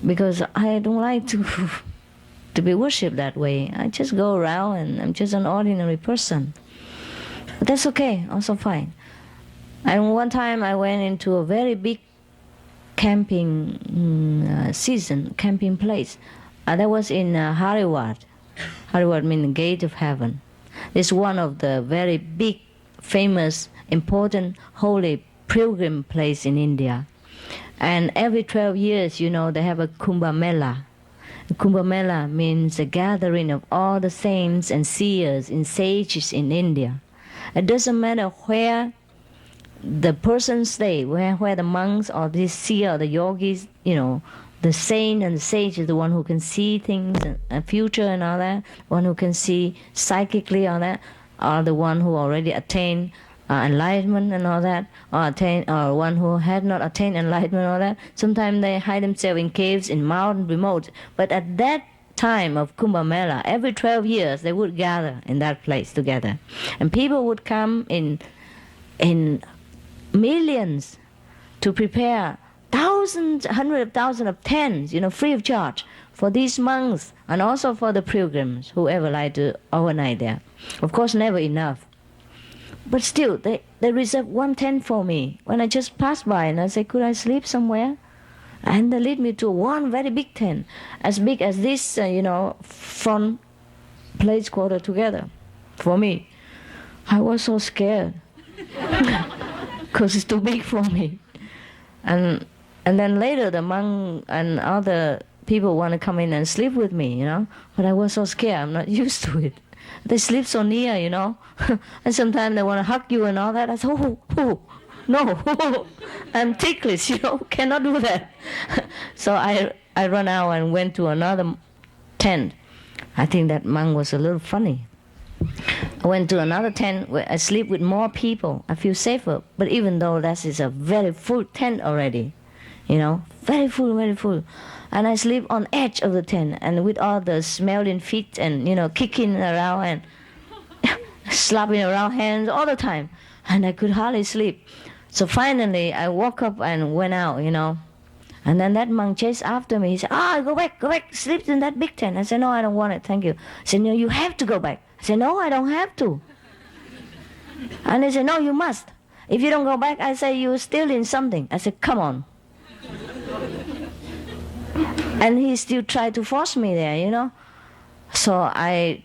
C: because I don't like to be worshipped that way. I just go around and I'm just an ordinary person. But that's okay, also fine. And one time I went into a very big camping camping place. That was in Haridwar. Haridwar means the gate of heaven. It's one of the very big, famous, important, holy pilgrim place in India. And every 12 years, they have a Kumbh Mela. Kumbh Mela means a gathering of all the saints and seers and sages in India. It doesn't matter where the person stay, where the monks or the seer or the yogis, the saint and the sage is the one who can see things and future and all that, one who can see psychically all that, or the one who already attained enlightenment and all that, or one who had not attained enlightenment and all that. Sometimes they hide themselves in caves, in mountain, remote. But at that time of Kumbh Mela, every 12 years they would gather in that place together. And people would come in millions to prepare thousands, hundreds of thousands of tents, free of charge for these monks and also for the pilgrims, whoever like to overnight there. Of course, never enough. But still, they reserved one tent for me when I just passed by, and I said, could I sleep somewhere? And they lead me to one very big tent, as big as this, front place quarter together for me. I was so scared because it's too big for me. And then later the monk and other people want to come in and sleep with me, But I was so scared, I'm not used to it. They sleep so near, And sometimes they want to hug you and all that. I said, no, I'm ticklish, cannot do that. So I ran out and went to another tent. I think that monk was a little funny. I went to another tent where I sleep with more people. I feel safer. But even though that is a very full tent already, very full, very full. And I sleep on edge of the tent and with all the smelling feet and, kicking around and slapping around hands all the time. And I could hardly sleep. So finally I woke up and went out, And then that monk chased after me. He said, go back, sleep in that big tent. I said, no, I don't want it, thank you. He said, no, you have to go back. I said, no, I don't have to. And he said, no, you must. If you don't go back, I say, you're stealing something. I said, come on. And he still tried to force me there, So I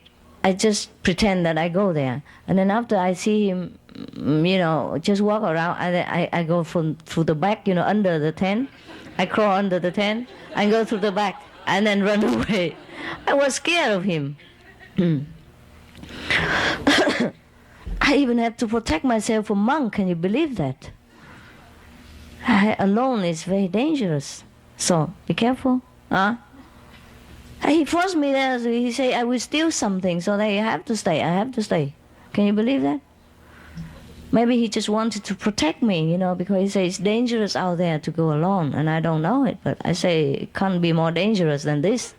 C: just pretend that I go there. And then after I see him, just walk around, I go through the back, under the tent. I crawl under the tent and go through the back and then run away. I was scared of him. I even had to protect myself from monk. Can you believe that? Alone is very dangerous. So be careful. He forced me there. So he said, I will steal something, so that I have to stay. Can you believe that? Maybe he just wanted to protect me, because he says it's dangerous out there to go alone, and I don't know it, but I say it can't be more dangerous than this.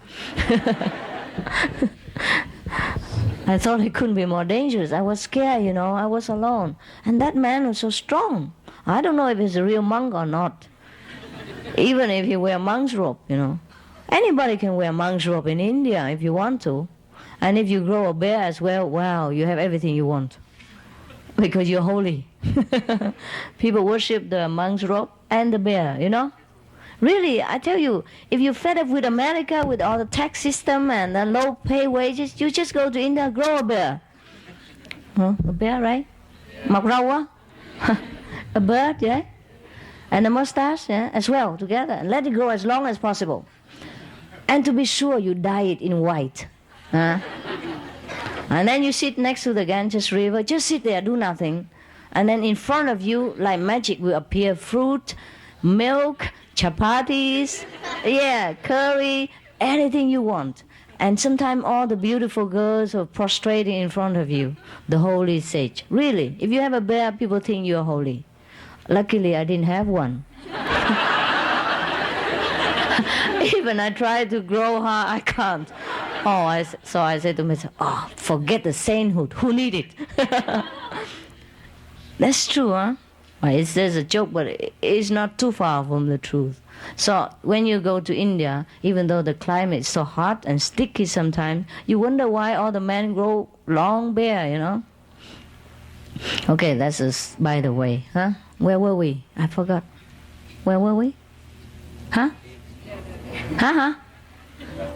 C: I thought it couldn't be more dangerous. I was scared, I was alone. And that man was so strong. I don't know if he's a real monk or not. Even if he wear monk's robe, Anybody can wear monk's robe in India if you want to. And if you grow a bear as well, wow, you have everything you want. Because you're holy. People worship the monk's robe and the bear, Really, I tell you, if you're fed up with America, with all the tax system and the low pay wages, you just go to India, grow a bear. A bear, right? Mọc râu á. A bird, yeah? And a mustache, yeah, as well, together. And let it grow as long as possible. And to be sure, you dye it in white. And then you sit next to the Ganges River, just sit there, do nothing. And then in front of you, like magic, will appear fruit, milk, chapatis, curry, anything you want. And sometimes all the beautiful girls are prostrating in front of you, the holy sage. Really, if you have a bear, people think you're holy. Luckily, I didn't have one. Even I tried to grow her, I can't. So I said to myself, forget the sainthood. Who need it? That's true, huh? Well, there's a joke, but it's not too far from the truth. So when you go to India, even though the climate is so hot and sticky sometimes, you wonder why all the men grow long beard, Okay, that's just by the way, huh? Where were we? I forgot. Where were we? Huh? Huh?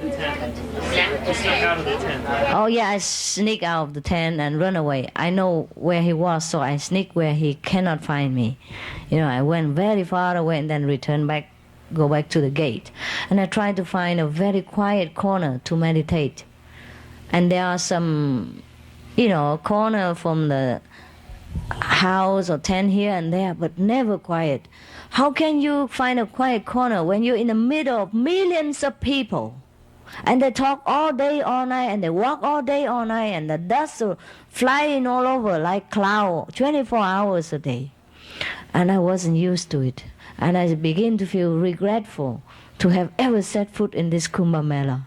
D: You snuck out of the tent.
C: Oh yeah, I sneak out of the tent and run away. I know where he was, so I sneak where he cannot find me. I went very far away and then returned back, go back to the gate. And I tried to find a very quiet corner to meditate. And there are some, corner from the house or tent here and there, but never quiet. How can you find a quiet corner when you're in the middle of millions of people? And they talk all day, all night, and they walk all day, all night, and the dust are flying all over like cloud, 24 hours a day. And I wasn't used to it. And I began to feel regretful to have ever set foot in this Kumbh Mela.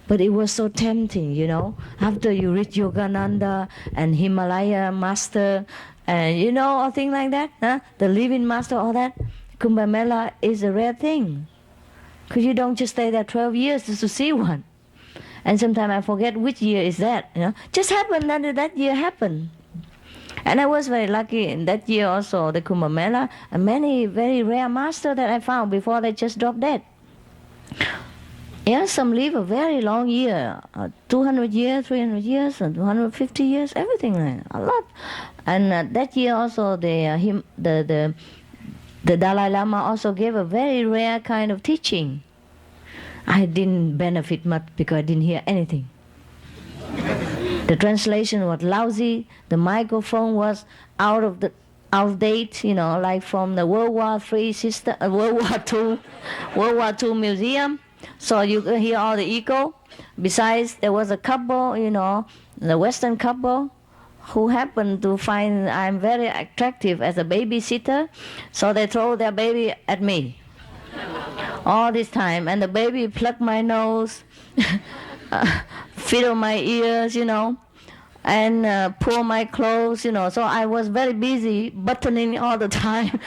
C: But it was so tempting, you know. After you reach Yogananda and Himalaya Master, and you know, all things like that, huh? The living master, all that, Kumbh Mela is a rare thing. Because you don't just stay there 12 years just to see one. And sometimes I forget which year is that, you know. Just happened that year happened. And I was very lucky in that year also, the Kumbh Mela, and many very rare masters that I found before they just dropped dead. Yeah, some live a very long year, 200 years, 300 years, and 250 years, everything like that, a lot. And that year also, the Dalai Lama also gave a very rare kind of teaching. I didn't benefit much because I didn't hear anything. The translation was lousy. The microphone was out of date, you know, like from the World War III system, World War II museum. So you could hear all the echo. Besides, there was a couple, you know, the Western couple, who happened to find I'm very attractive as a babysitter, so they throw their baby at me all this time, and the baby plucked my nose, fiddle my ears, you know, and pull my clothes, you know. So I was very busy buttoning all the time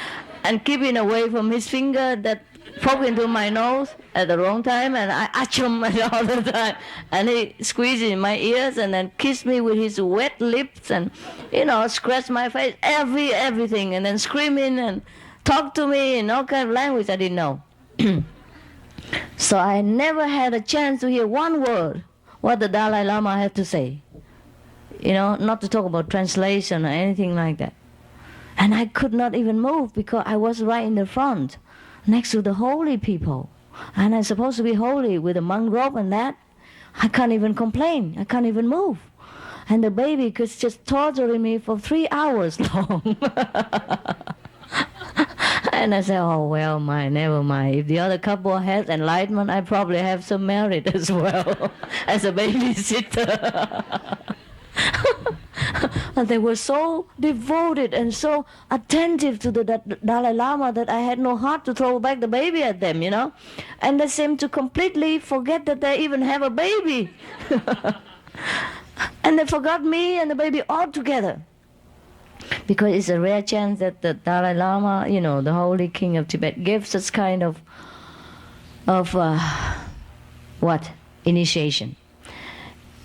C: and keeping away from his finger that poked into my nose at the wrong time, and I atch him all the time. And he squeezed in my ears and then kissed me with his wet lips and, you know, scratched my face, everything, and then screaming and talked to me in all kind of language I didn't know. So I never had a chance to hear one word what the Dalai Lama had to say. You know, not to talk about translation or anything like that. And I could not even move because I was right in the front, next to the holy people. And I'm supposed to be holy with a monk robe and that. I can't even complain. I can't even move. And the baby was just torturing me for 3 hours long. And I said, oh, well, never mind. If the other couple has enlightenment, I probably have some merit as well as a babysitter. And they were so devoted and so attentive to the Dalai Lama that I had no heart to throw back the baby at them, you know. And they seemed to completely forget that they even have a baby. And they forgot me and the baby altogether. Because it's a rare chance that the Dalai Lama, you know, the Holy King of Tibet, gave such kind of initiation.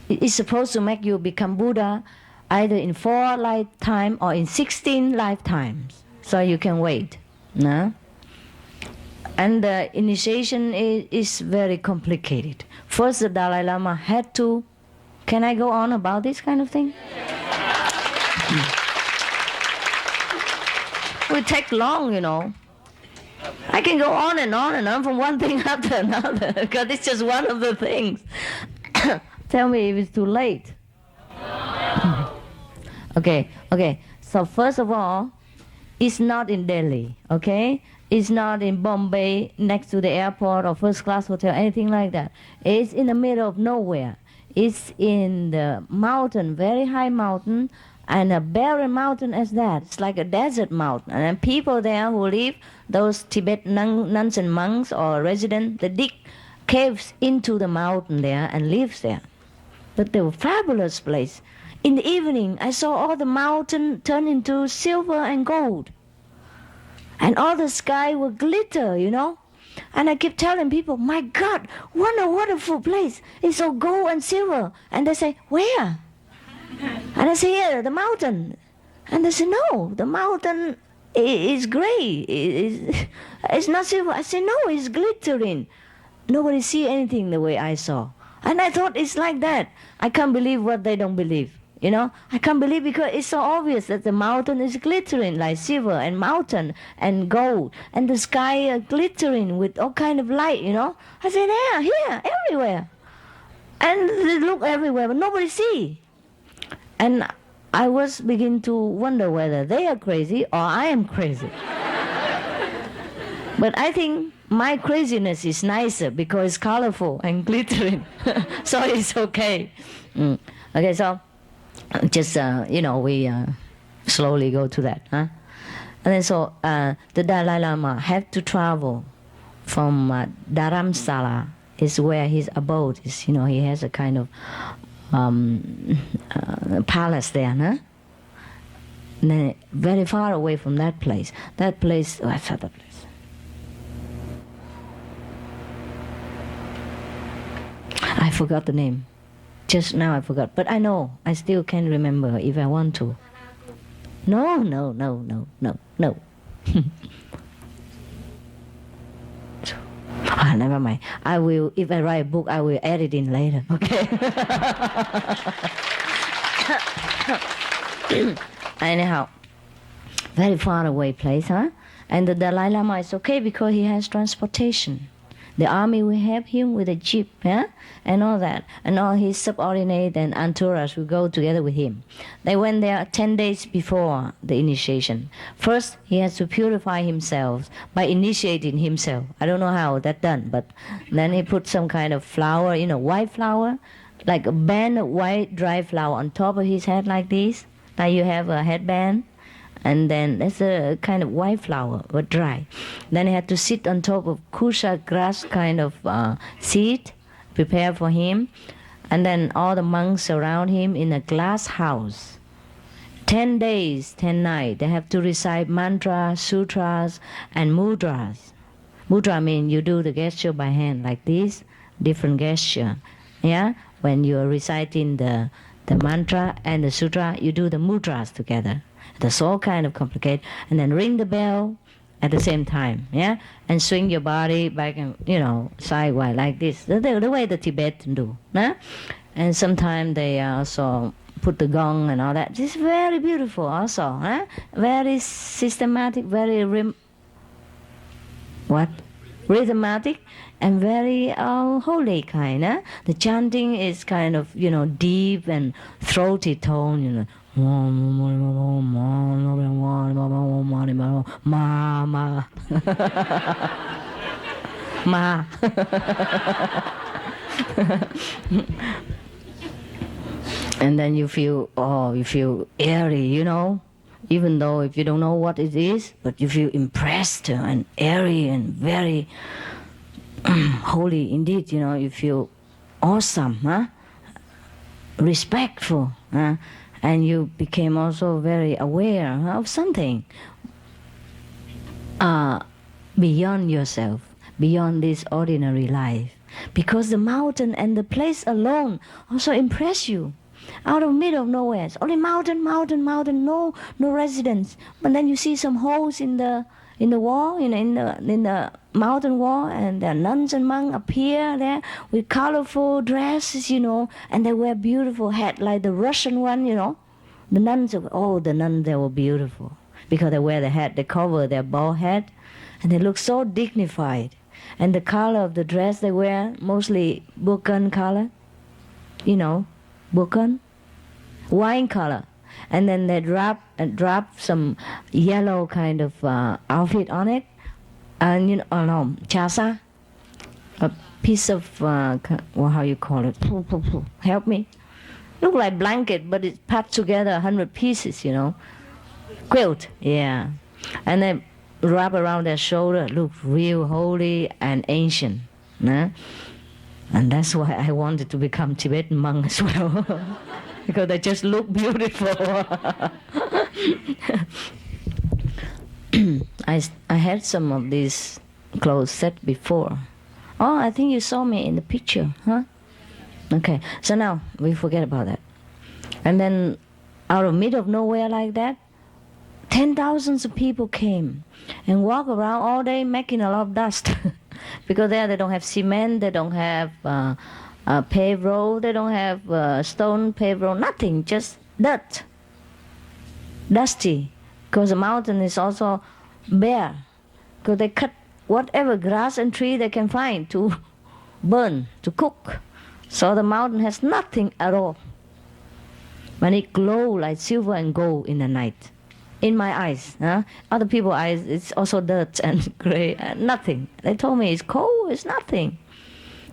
C: It's supposed to make you become Buddha either in 4 lifetimes or in 16 lifetimes. So you can wait. No? And the initiation is very complicated. First, the Dalai Lama had to... Can I go on about this kind of thing? It will take long, you know. I can go on and on from one thing after another because it's just one of the things. Tell me if it's too late. Okay. So first of all, it's not in Delhi, okay? It's not in Bombay next to the airport or first class hotel, anything like that. It's in the middle of nowhere. It's in the mountain, very high mountain, and a barren mountain as that. It's like a desert mountain. And then people there who live, those Tibetan nuns and monks or residents, they dig caves into the mountain there and live there. But they were fabulous place. In the evening, I saw all the mountain turn into silver and gold. And all the sky will glitter, you know. And I keep telling people, my God, what a wonderful place. It's so gold and silver. And they say, where? And I say, yeah, the mountain. And they say, no, the mountain is gray. It's not silver. I say, no, it's glittering. Nobody see anything the way I saw. And I thought it's like that. I can't believe what they don't believe. You know, I can't believe because it's so obvious that the mountain is glittering like silver and mountain and gold. And the sky glittering with all kind of light, you know. I said, yeah, here, everywhere. And they look everywhere, but nobody see. And I was beginning to wonder whether they are crazy or I am crazy. But I think my craziness is nicer because it's colorful and glittering. So it's okay. Okay, so just, we slowly go to that. Huh? And then so the Dalai Lama had to travel from Dharamsala, is where his abode is. He has a kind of palace there, huh? And then very far away from that place. What's other place? I forgot the name. Just now I forgot. But I know, I still can remember if I want to. No. Never mind. I will, if I write a book, I will add it in later, okay? Anyhow, very far away place, huh? And the Dalai Lama is okay because he has transportation. The army will help him with a jeep, yeah? And all that. And all his subordinates and entourage will go together with him. They went there 10 days before the initiation. First, he has to purify himself by initiating himself. I don't know how that's done, but then he put some kind of flower, white flower, like a band of white dry flower on top of his head like this. Like you have a headband. And then there's a kind of white flower, but dry. Then he had to sit on top of kusha grass kind of seat, prepared for him. And then all the monks surround him in a glass house. 10 days, 10 nights, they have to recite mantras, sutras, and mudras. Mudra means you do the gesture by hand like this, different gesture. Yeah? When you are reciting the mantra and the sutra, you do the mudras together. That's all kind of complicated. And then ring the bell at the same time, yeah? And swing your body back and, sidewise like this. The way the Tibetans do, nah? And sometimes they also put the gong and all that. It's very beautiful also, huh? Very systematic, very rhythmatic, and very holy kind, huh? The chanting is kind of, deep and throaty tone, Ma. And then you feel airy, even though if you don't know what it is, but you feel impressed and airy and very holy indeed, you feel awesome, huh? Respectful, huh? And you became also very aware of something beyond yourself, beyond this ordinary life. Because the mountain and the place alone also impress you. Out of middle of nowhere, it's only mountain, no residence. But then you see some holes in the wall, in the mountain wall, and the nuns and monks appear there with colorful dresses, and they wear beautiful hat like the Russian one, The nuns, they were beautiful because they wear the hat, they cover their bald head, and they look so dignified. And the color of the dress they wear, mostly burkan color, burkan, wine color. And then they drop some yellow kind of outfit on it, and chasa, a piece of how you call it? Help me. Look like blanket, but it's packed together 100 pieces, Quilt, yeah. And they wrap around their shoulder, look real holy and ancient. Nah? And that's why I wanted to become Tibetan monk as well. Because they just look beautiful. I had some of these clothes set before. Oh, I think you saw me in the picture, huh? Okay, so now we forget about that. And then out of middle of nowhere like that, 10,000s of people came and walk around all day making a lot of dust. Because there they don't have cement, they don't have paved road, they don't have stone paved road, nothing, just dirt. Dusty, because the mountain is also bare. Because they cut whatever grass and tree they can find to burn, to cook. So the mountain has nothing at all. when it glow like silver and gold in the night. In my eyes, other people's eyes, it's also dirt and gray, nothing. They told me it's cold, it's nothing.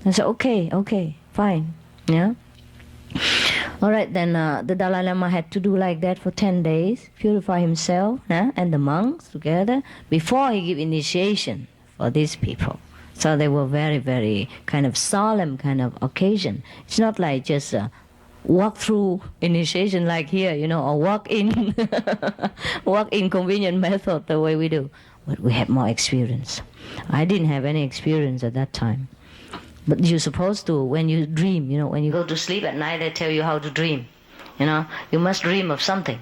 C: I said, okay, fine, yeah. All right, then the Dalai Lama had to do like that for 10 days, purify himself and the monks together before he give initiation for these people. So they were very, very kind of solemn kind of occasion. It's not like just walk through initiation like here, or walk in convenient method the way we do. But we have more experience. I didn't have any experience at that time. But you're supposed to, when you dream, when you go to sleep at night, they tell you how to dream. You must dream of something.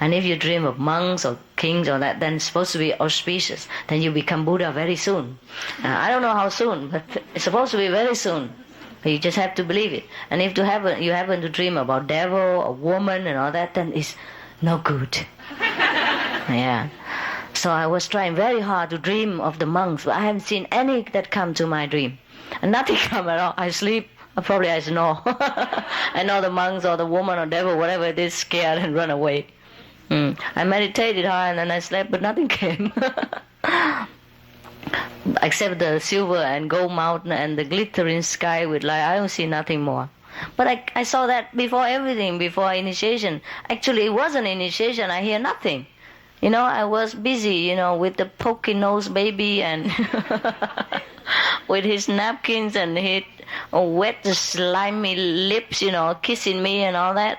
C: And if you dream of monks or kings or that, then it's supposed to be auspicious. Then you become Buddha very soon. I don't know how soon, but it's supposed to be very soon. But you just have to believe it. And if you happen to dream about devil or woman and all that, then it's no good. Yeah. So I was trying very hard to dream of the monks, but I haven't seen any that come to my dream. And nothing come at all. I sleep, probably I snore. I know the monks or the woman or devil, whatever it is, scared and run away. I meditated hard and then I slept, but nothing came. Except the silver and gold mountain and the glittering sky with light. I don't see nothing more. But I saw that before everything, before initiation. Actually, it wasn't initiation. I hear nothing. I was busy, with the pokey nose baby and with his napkins and his wet, slimy lips, kissing me and all that,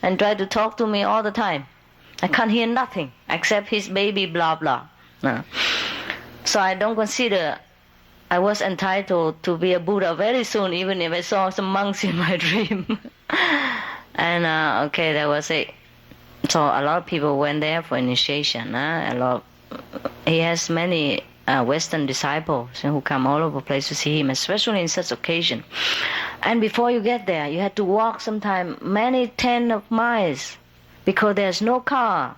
C: and try to talk to me all the time. I can't hear nothing except his baby blah blah. No. So I don't consider I was entitled to be a Buddha very soon, even if I saw some monks in my dream. And that was it. So a lot of people went there for initiation. He has many Western disciples who come all over the place to see him, especially in such occasion. And before you get there, you had to walk sometime many 10 of miles because there's no car.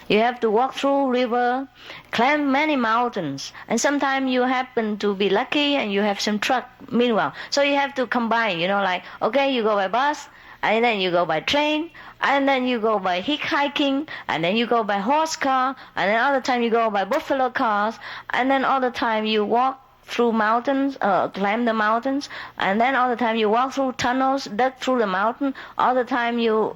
C: You have to walk through river, climb many mountains, and sometimes you happen to be lucky and you have some truck meanwhile. So you have to combine, you go by bus, and then you go by train, and then you go by hiking, and then you go by horse car, and then all the time you go by buffalo cars, and then all the time you walk through mountains, climb the mountains, and then all the time you walk through tunnels, dug through the mountain, all the time you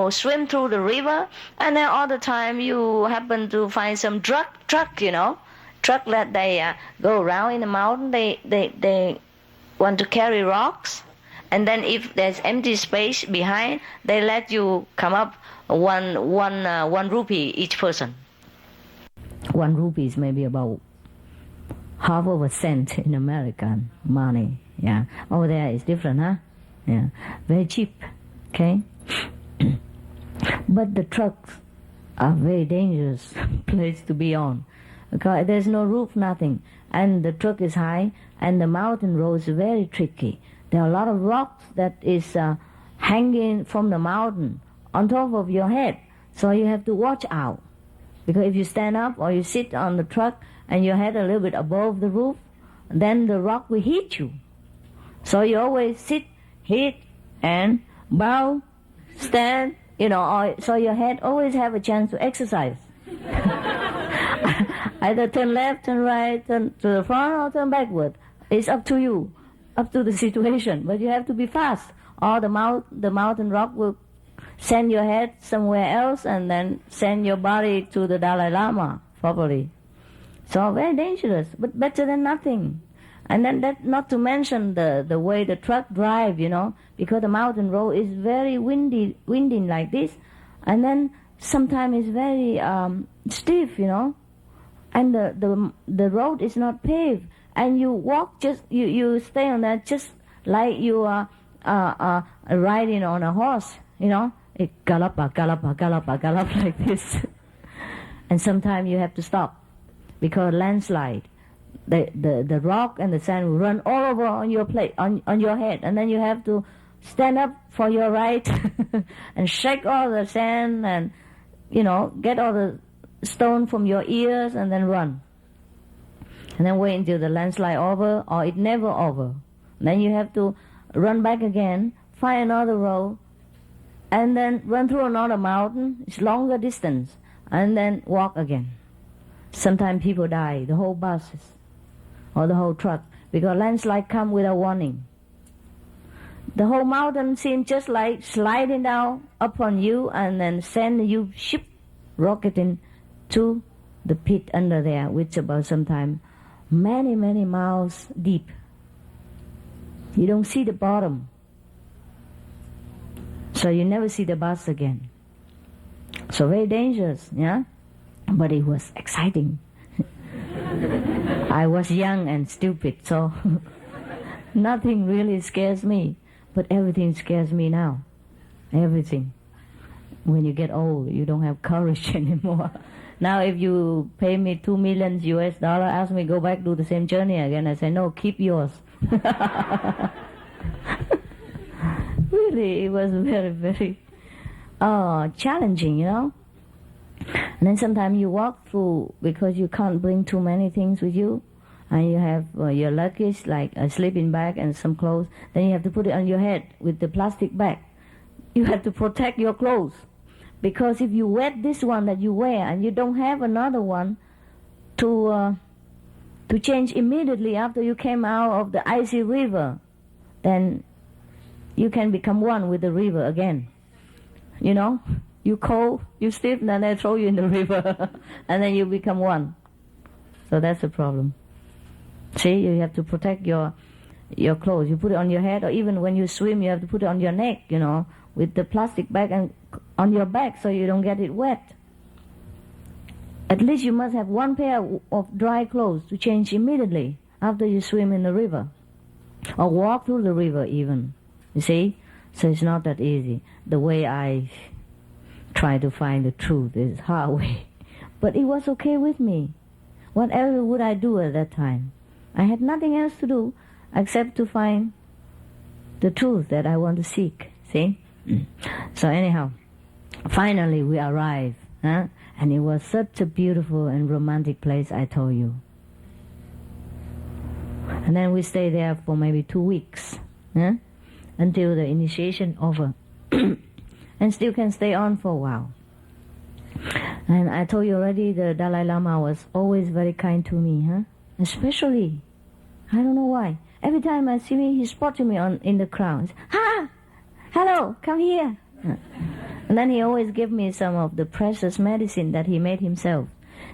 C: swim through the river, and then all the time you happen to find some truck that they go around in the mountain, they want to carry rocks, and then if there's empty space behind, they let you come up one rupee each person. 1 rupee is maybe about half of a cent in American money. Yeah. Over there it's different, huh? Yeah. Very cheap. Okay? But the trucks are very dangerous place to be on. Because there's no roof, nothing. And the truck is high and the mountain road is very tricky. There are a lot of rocks that is hanging from the mountain on top of your head. So you have to watch out. Because if you stand up or you sit on the truck and your head a little bit above the roof, then the rock will hit you. So you always sit, hit, and bow, stand, so your head always have a chance to exercise. Either turn left, turn right, turn to the front, or turn backward. It's up to you, up to the situation. But you have to be fast, or the mountain rock will send your head somewhere else and then send your body to the Dalai Lama, probably. So very dangerous, but better than nothing. And then that, not to mention the way the truck drive, because the mountain road is very windy like this, and then sometimes it's very stiff, and the road is not paved, and you walk you stay on that just like you are riding on a horse, it gallop like this, and sometimes you have to stop. Because landslide, the rock and the sand will run all over on your plate, on your head, and then you have to stand up for your right and shake all the sand and get all the stone from your ears and then run, and then wait until the landslide over or it never over. Then you have to run back again, find another road, and then run through another mountain, it's longer distance, and then walk again. Sometimes people die, the whole buses or the whole truck, because landslide come without warning. The whole mountain seems just like sliding down upon you and then send you ship rocketing to the pit under there, which about sometimes many, many miles deep. You don't see the bottom. So you never see the bus again. So very dangerous, yeah? But it was exciting. I was young and stupid, so nothing really scares me. But everything scares me now. Everything. When you get old, you don't have courage anymore. Now if you pay me $2 million US, ask me go back, do the same journey again, I say, no, keep yours. Really, it was very, very challenging, you know. And then sometimes you walk through, because you can't bring too many things with you, and you have your luggage, like a sleeping bag and some clothes, then you have to put it on your head with the plastic bag. You have to protect your clothes, because if you wet this one that you wear and you don't have another one to change immediately after you came out of the icy river, then you can become one with the river again. You know, you cold, you stiff, and then they throw you in the river, and then you become one. So that's the problem. See, you have to protect your clothes. You put it on your head, or even when you swim, you have to put it on your neck, you know, with the plastic bag and on your back so you don't get it wet. At least you must have one pair of dry clothes to change immediately after you swim in the river, or walk through the river even. You see? So it's not that easy. The way I try to find the truth is hard way. But it was okay with me. Whatever would I do at that time? I had nothing else to do except to find the truth that I want to seek. See? So anyhow, finally we arrived. And it was such a beautiful and romantic place, I told you. And then we stayed there for maybe 2 weeks. Until the initiation over. And still can stay on for a while. And I told you already, the Dalai Lama was always very kind to me, Especially, I don't know why. Every time I see me, he spotted me in the crowd. Ha! Hello, come here. And then he always gave me some of the precious medicine that he made himself.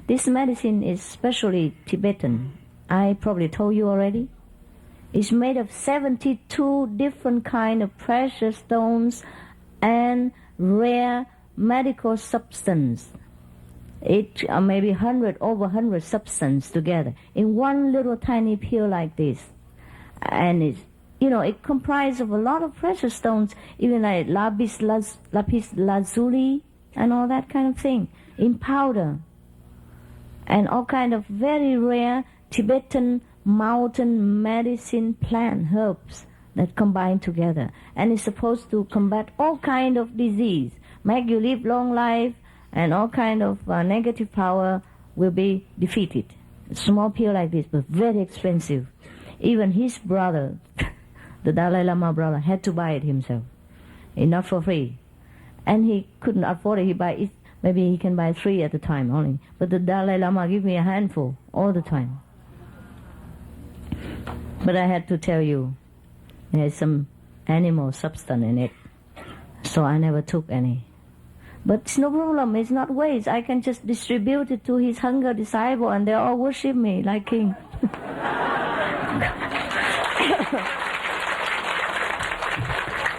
C: This medicine is specially Tibetan. I probably told you already. It's made of 72 different kind of precious stones and rare medical substance. It maybe over 100 substance together in one little tiny pill like this. And it's, it comprises of a lot of precious stones, even like lapis lazuli and all that kind of thing, in powder. And all kind of very rare Tibetan mountain medicine plant herbs that combine together. And it's supposed to combat all kind of disease, make you live long life, and all kind of negative power will be defeated. A small pill like this, but very expensive. Even his brother, the Dalai Lama brother, had to buy it himself. Not for free. And he couldn't afford it. He buy it. Maybe he can buy 3 at a time only. But the Dalai Lama give me a handful all the time. But I had to tell you, there's some animal substance in it. So I never took any. But it's no problem, it's not waste. I can just distribute it to his hunger disciple and they all worship me like king.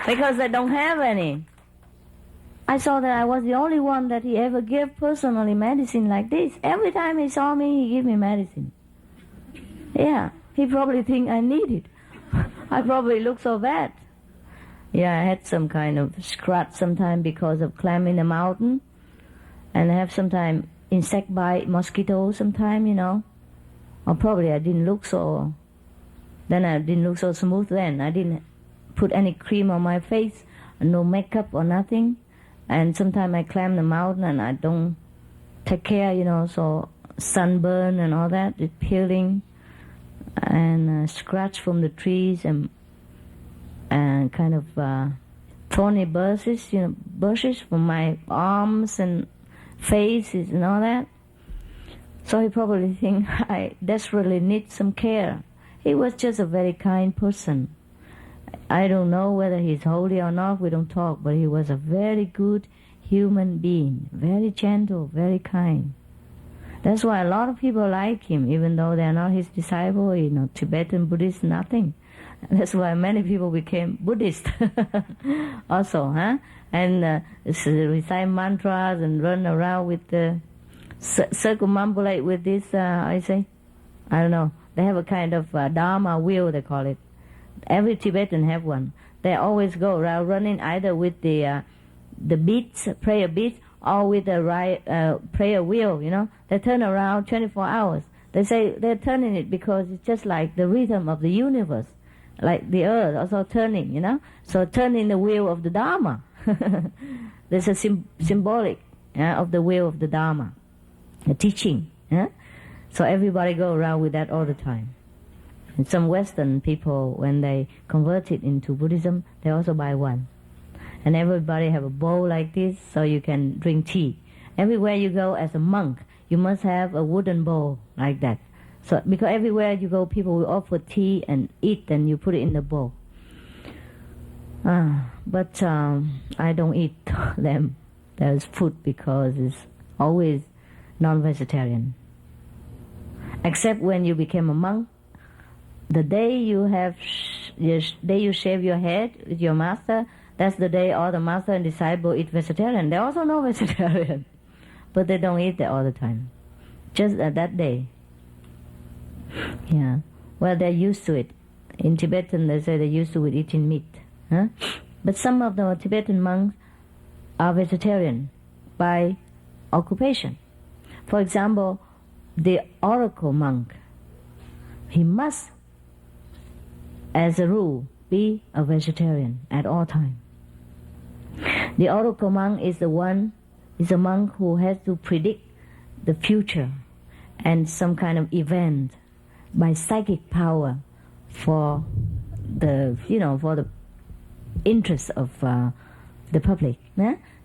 C: Because I don't have any. I saw that I was the only one that he ever gave personally medicine like this. Every time he saw me, he gave me medicine. Yeah, he probably think I need it. I probably look so bad. Yeah, I had some kind of scratch sometime because of climbing the mountain. And I have sometime insect bite, mosquito sometime, Or probably I didn't look so... Then I didn't look so smooth then. I didn't put any cream on my face, no makeup or nothing. And sometimes I climb the mountain and I don't take care, so sunburn and all that, it's peeling. And scratch from the trees and kind of thorny bushes, bushes for my arms and faces and all that. So he probably think I desperately need some care. He was just a very kind person. I don't know whether he's holy or not, we don't talk, but he was a very good human being, very gentle, very kind. That's why a lot of people like him, even though they are not his disciple, Tibetan Buddhist, nothing. That's why many people became Buddhist also, and recite mantras and run around with the circumambulate with this, I don't know, they have a kind of Dharma wheel, they call it. Every Tibetan have one. They always go around running either with the beats, prayer beats, or with the prayer wheel, They turn around 24 hours. They say they're turning it because it's just like the rhythm of the universe, like the earth also turning, So turning the wheel of the Dharma. There's a symbolic of the wheel of the Dharma, the teaching. So everybody go around with that all the time. And some Western people, when they converted into Buddhism, they also buy one. And everybody have a bowl like this so you can drink tea. Everywhere you go as a monk, you must have a wooden bowl like that. So because everywhere you go, people will offer tea and eat, and you put it in the bowl. But I don't eat them. There's food because it's always non-vegetarian. Except when you became a monk, the day you shave your head with your master, that's the day all the master and disciple eat vegetarian. They also know vegetarian, but they don't eat that all the time. Just at that day. Yeah. Well, they're used to it. In Tibetan, they say they're used to eating meat. But some of the Tibetan monks are vegetarian by occupation. For example, the oracle monk, he must, as a rule, be a vegetarian at all times. The oracle monk is a monk who has to predict the future and some kind of event by psychic power for the interest of the public.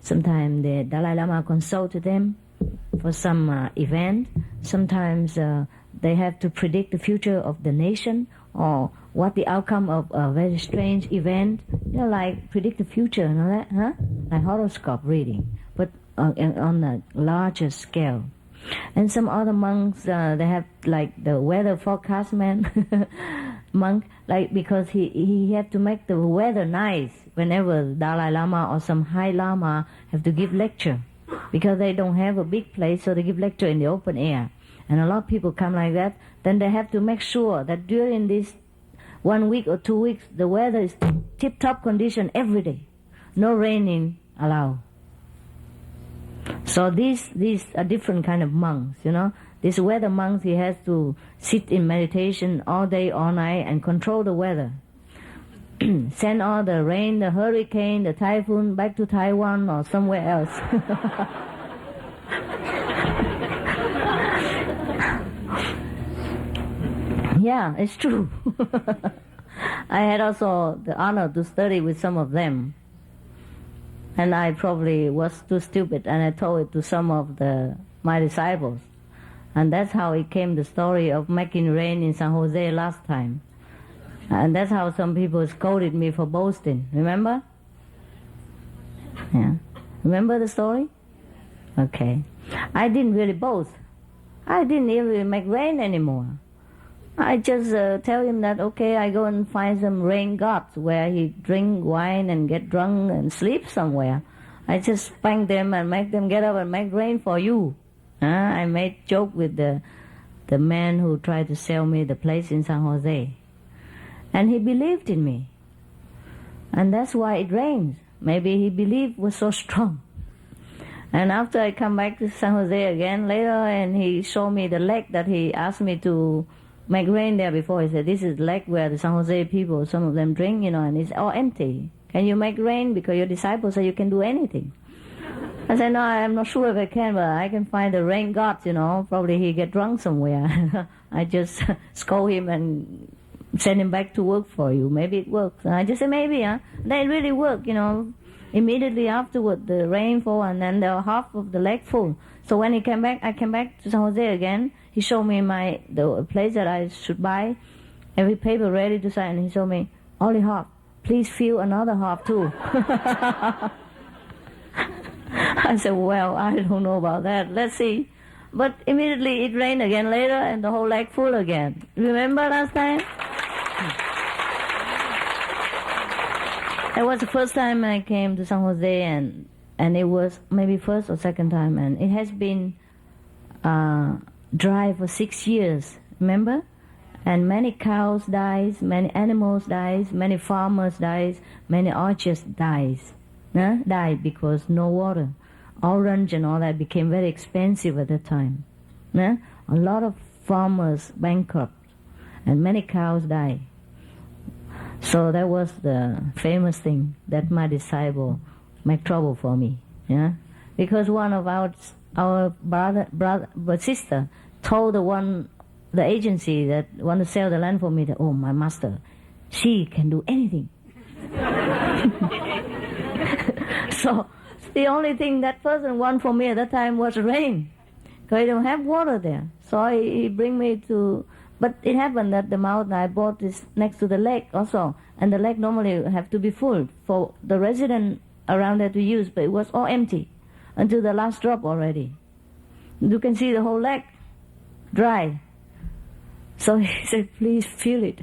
C: Sometimes the Dalai Lama consult them for some event. Sometimes they have to predict the future of the nation or what the outcome of a very strange event, like predict the future and all that, like horoscope reading, but on a larger scale. And some other monks, they have like the weather forecast man monk, like because he have to make the weather nice whenever Dalai Lama or some high Lama have to give lecture, because they don't have a big place, so they give lecture in the open air. And a lot of people come like that. Then they have to make sure that during this 1 week or 2 weeks, the weather is tip-top condition every day. No raining allowed. So these are different kind of monks, This weather monk, he has to sit in meditation all day, all night and control the weather. Send all the rain, the hurricane, the typhoon back to Taiwan or somewhere else. Yeah, it's true. I had also the honor to study with some of them. And I probably was too stupid, and I told it to some of my disciples. And that's how it came, the story of making rain in San Jose last time. And that's how some people scolded me for boasting. Remember? Yeah. Remember the story? Okay. I didn't really boast. I didn't even make rain anymore. I just tell him that, okay, I go and find some rain gods where he drink wine and get drunk and sleep somewhere. I just spank them and make them get up and make rain for you. I made joke with the man who tried to sell me the place in San Jose. And he believed in me. And that's why it rains. Maybe he believed was so strong. And after I come back to San Jose again later, and he showed me the lake that he asked me to make rain there before. He said, this is the lake where the San Jose people, some of them drink, and it's all empty. Can you make rain? Because your disciples say you can do anything. I said, no, I'm not sure if I can, but I can find the rain gods, Probably he get drunk somewhere. I just scold him and send him back to work for you. Maybe it works. I just say maybe, huh? They really work, you know. Immediately afterward, the rainfall, and then the half of the lake full. So when he came back, I came back to San Jose again. He showed me the place that I should buy, every paper ready to sign. He showed me only half. Please fill another half too. I said, well, I don't know about that. Let's see. But immediately it rained again later, and the whole lake full again. Remember last time? That was the first time I came to San Jose, and it was maybe first or second time, and it has been dry for 6 years. Remember? And many cows dies, many animals dies, many farmers dies, many orchards dies. Died because no water. Orange and all that became very expensive at that time. A lot of farmers bankrupt, and many cows died. So that was the famous thing that my disciple made trouble for me. Because one of our brother sister told the agency that want to sell the land for me that, oh, my master, she can do anything. So the only thing that person want for me at that time was rain, because I don't have water there. So he bring me to, but it happened that the mountain I bought is next to the lake also, and the lake normally have to be full for the resident around there to use, but it was all empty until the last drop already. You can see the whole lake dry. So he said, please fill it.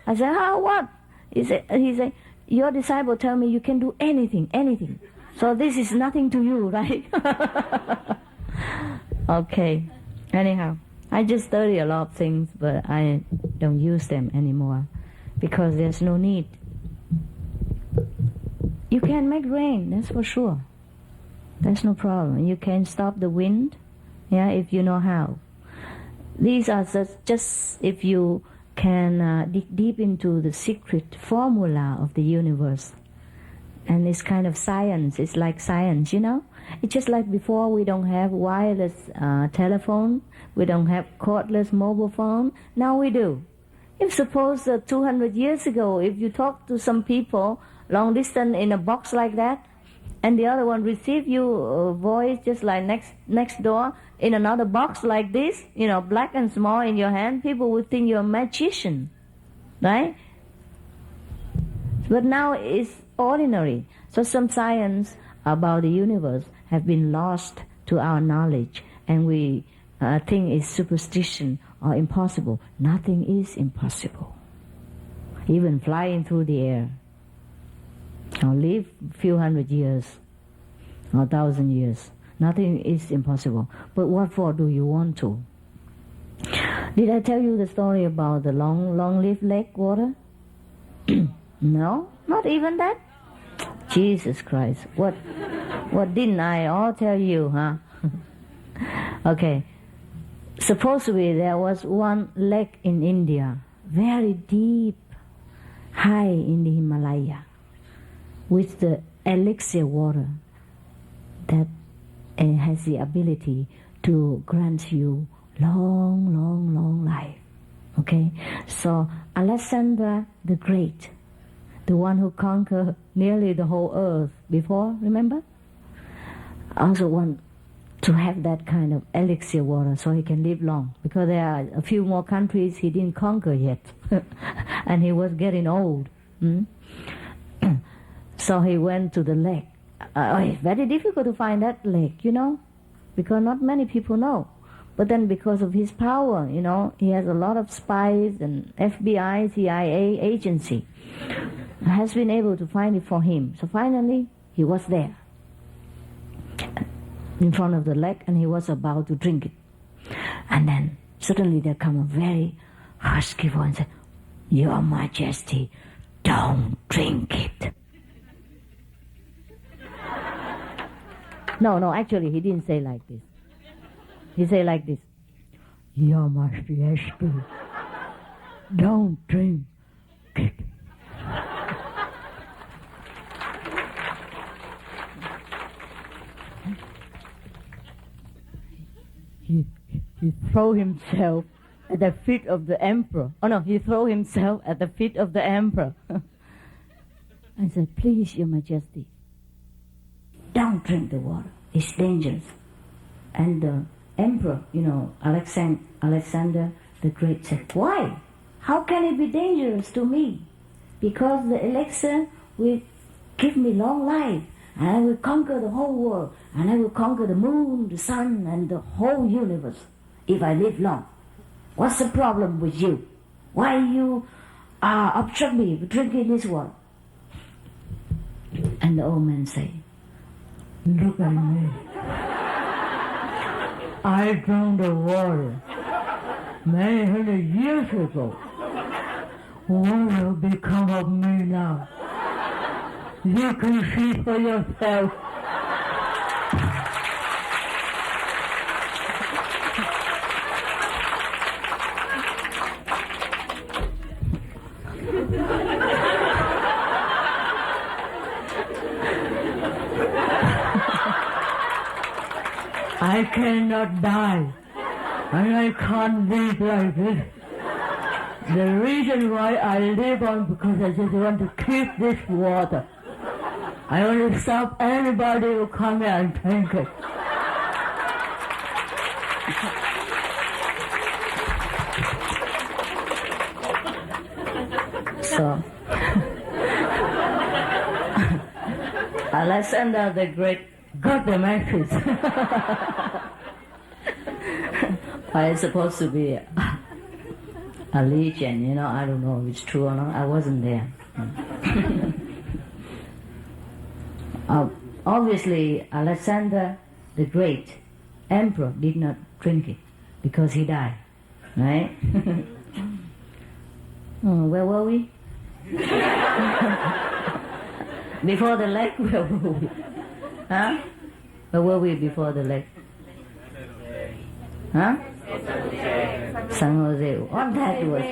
C: I said, how, what? He said, your disciple tell me you can do anything. So this is nothing to you, right? Okay. Anyhow, I just study a lot of things, but I don't use them anymore because there's no need. You can make rain, that's for sure. That's no problem. You can stop the wind, if you know how. These are just if you can dig deep into the secret formula of the universe. And it's kind of science. It's like science, It's just like before we don't have wireless telephone. We don't have cordless mobile phone. Now we do. If suppose 200 years ago, if you talk to some people long distance in a box like that, and the other one receive your voice just like next door in another box like this, black and small in your hand, people would think you're a magician, right? But now it's ordinary. So some science about the universe have been lost to our knowledge, and we think it's superstition or impossible. Nothing is impossible. Even flying through the air, or live a few hundred years, or 1,000 years. Nothing is impossible. But what for do you want to? Did I tell you the story about the long-lived lake water? No? Not even that? Jesus Christ. What didn't I all tell you, huh? Okay. Supposedly there was one lake in India, very deep, high in the Himalaya, with the elixir water that has the ability to grant you long life. Okay? So Alexander the Great, the one who conquered nearly the whole earth before, remember? Also want to have that kind of elixir water so he can live long, because there are a few more countries he didn't conquer yet and he was getting old. So he went to the lake. It's very difficult to find that lake, because not many people know. But then because of his power, he has a lot of spies and FBI, CIA agency has been able to find it for him. So finally, he was there in front of the lake, and he was about to drink it. And then suddenly there come a very husky voice and said, Your Majesty, don't drink it. No, actually he didn't say like this. He said like this, Your Majesty, don't drink it. He threw himself at the feet of the emperor. Oh no, he threw himself at the feet of the emperor. I said, please, Your Majesty, don't drink the water. It's dangerous. And the emperor, Alexander the Great said, why? How can it be dangerous to me? Because the elixir will give me long life, and I will conquer the whole world, and I will conquer the moon, the sun, and the whole universe if I live long. What's the problem with you? Why you obstruct me from drinking this water? And the old man said, look at me. I drank the water many hundred years ago. What will become of me now? You can see for yourself. I cannot die, and I can't live like this. The reason why I live on because I just want to keep this water. I want to stop anybody who come here and drink it. So, Alexander the Great got the message. I supposed to be a legion, I don't know if it's true or not. I wasn't there. Obviously, Alexander the Great, emperor, did not drink it because he died, right? Where were we? Before the lake, where were we? Huh? Where were we before the lake? Huh? San Jose. Oh, that was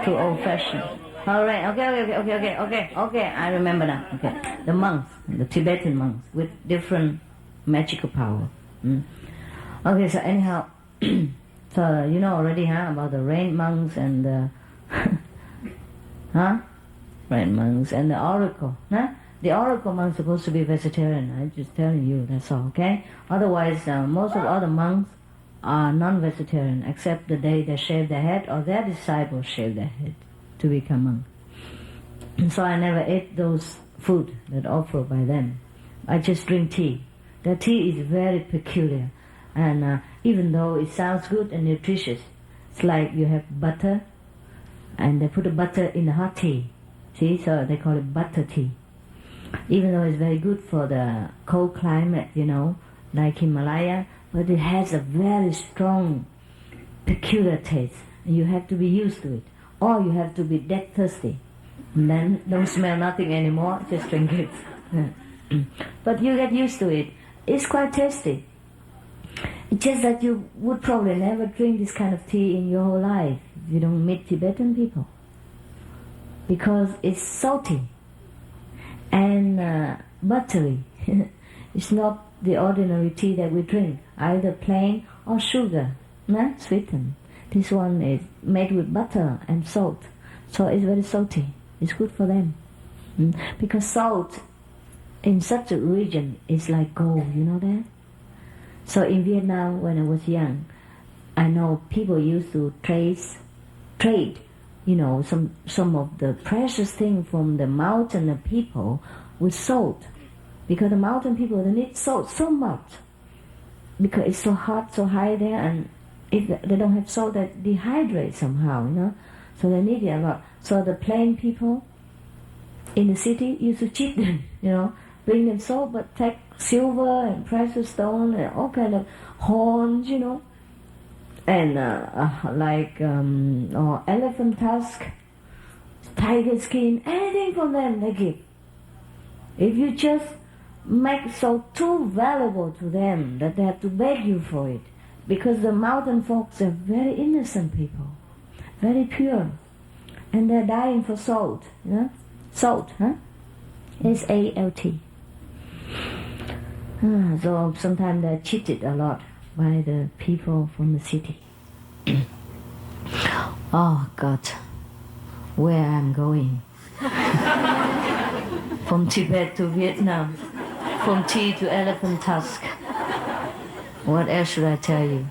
C: too old-fashioned. All right. Okay. I remember now. Okay. The monks, the Tibetan monks, with different magical power. Okay. So anyhow, so you know already, about the rain monks and the rain monks and the oracle, The oracle monks supposed to be vegetarian. I'm just telling you. That's all. Okay. Otherwise, most of other monks are non-vegetarian, except the day they shave their head or their disciples shave their head to become monk. So I never ate those food that offered by them. I just drink tea. The tea is very peculiar, and even though it sounds good and nutritious, it's like you have butter, and they put the butter in the hot tea. See, so they call it butter tea. Even though it's very good for the cold climate, like Himalaya, but it has a very strong, peculiar taste, and you have to be used to it. Or you have to be dead thirsty, and then don't smell nothing anymore, just drink it. But you get used to it. It's quite tasty. It's just that you would probably never drink this kind of tea in your whole life if you don't meet Tibetan people, because it's salty and buttery. It's not the ordinary tea that we drink, either plain or sugar, sweetened. This one is made with butter and salt, so it's very salty. It's good for them, because salt in such a region is like gold. You know that? So in Vietnam, when I was young, I know people used to trade, some of the precious things from the mountain people with salt, because the mountain people, they need salt so much because it's so hot, so high there, and if they don't have salt, they dehydrate somehow, So they need it a lot. So the plain people in the city used to cheat them, bring them salt, but take silver and precious stone and all kind of horns, and or elephant tusk, tiger skin, anything from them they give. If you just make salt too valuable to them that they have to beg you for it, because the mountain folks are very innocent people, very pure, and they're dying for salt. Salt, S-A-L-T. So sometimes they're cheated a lot by the people from the city. Oh God, where I'm going? From Tibet to Vietnam, from tea to elephant tusk. What else should I tell you?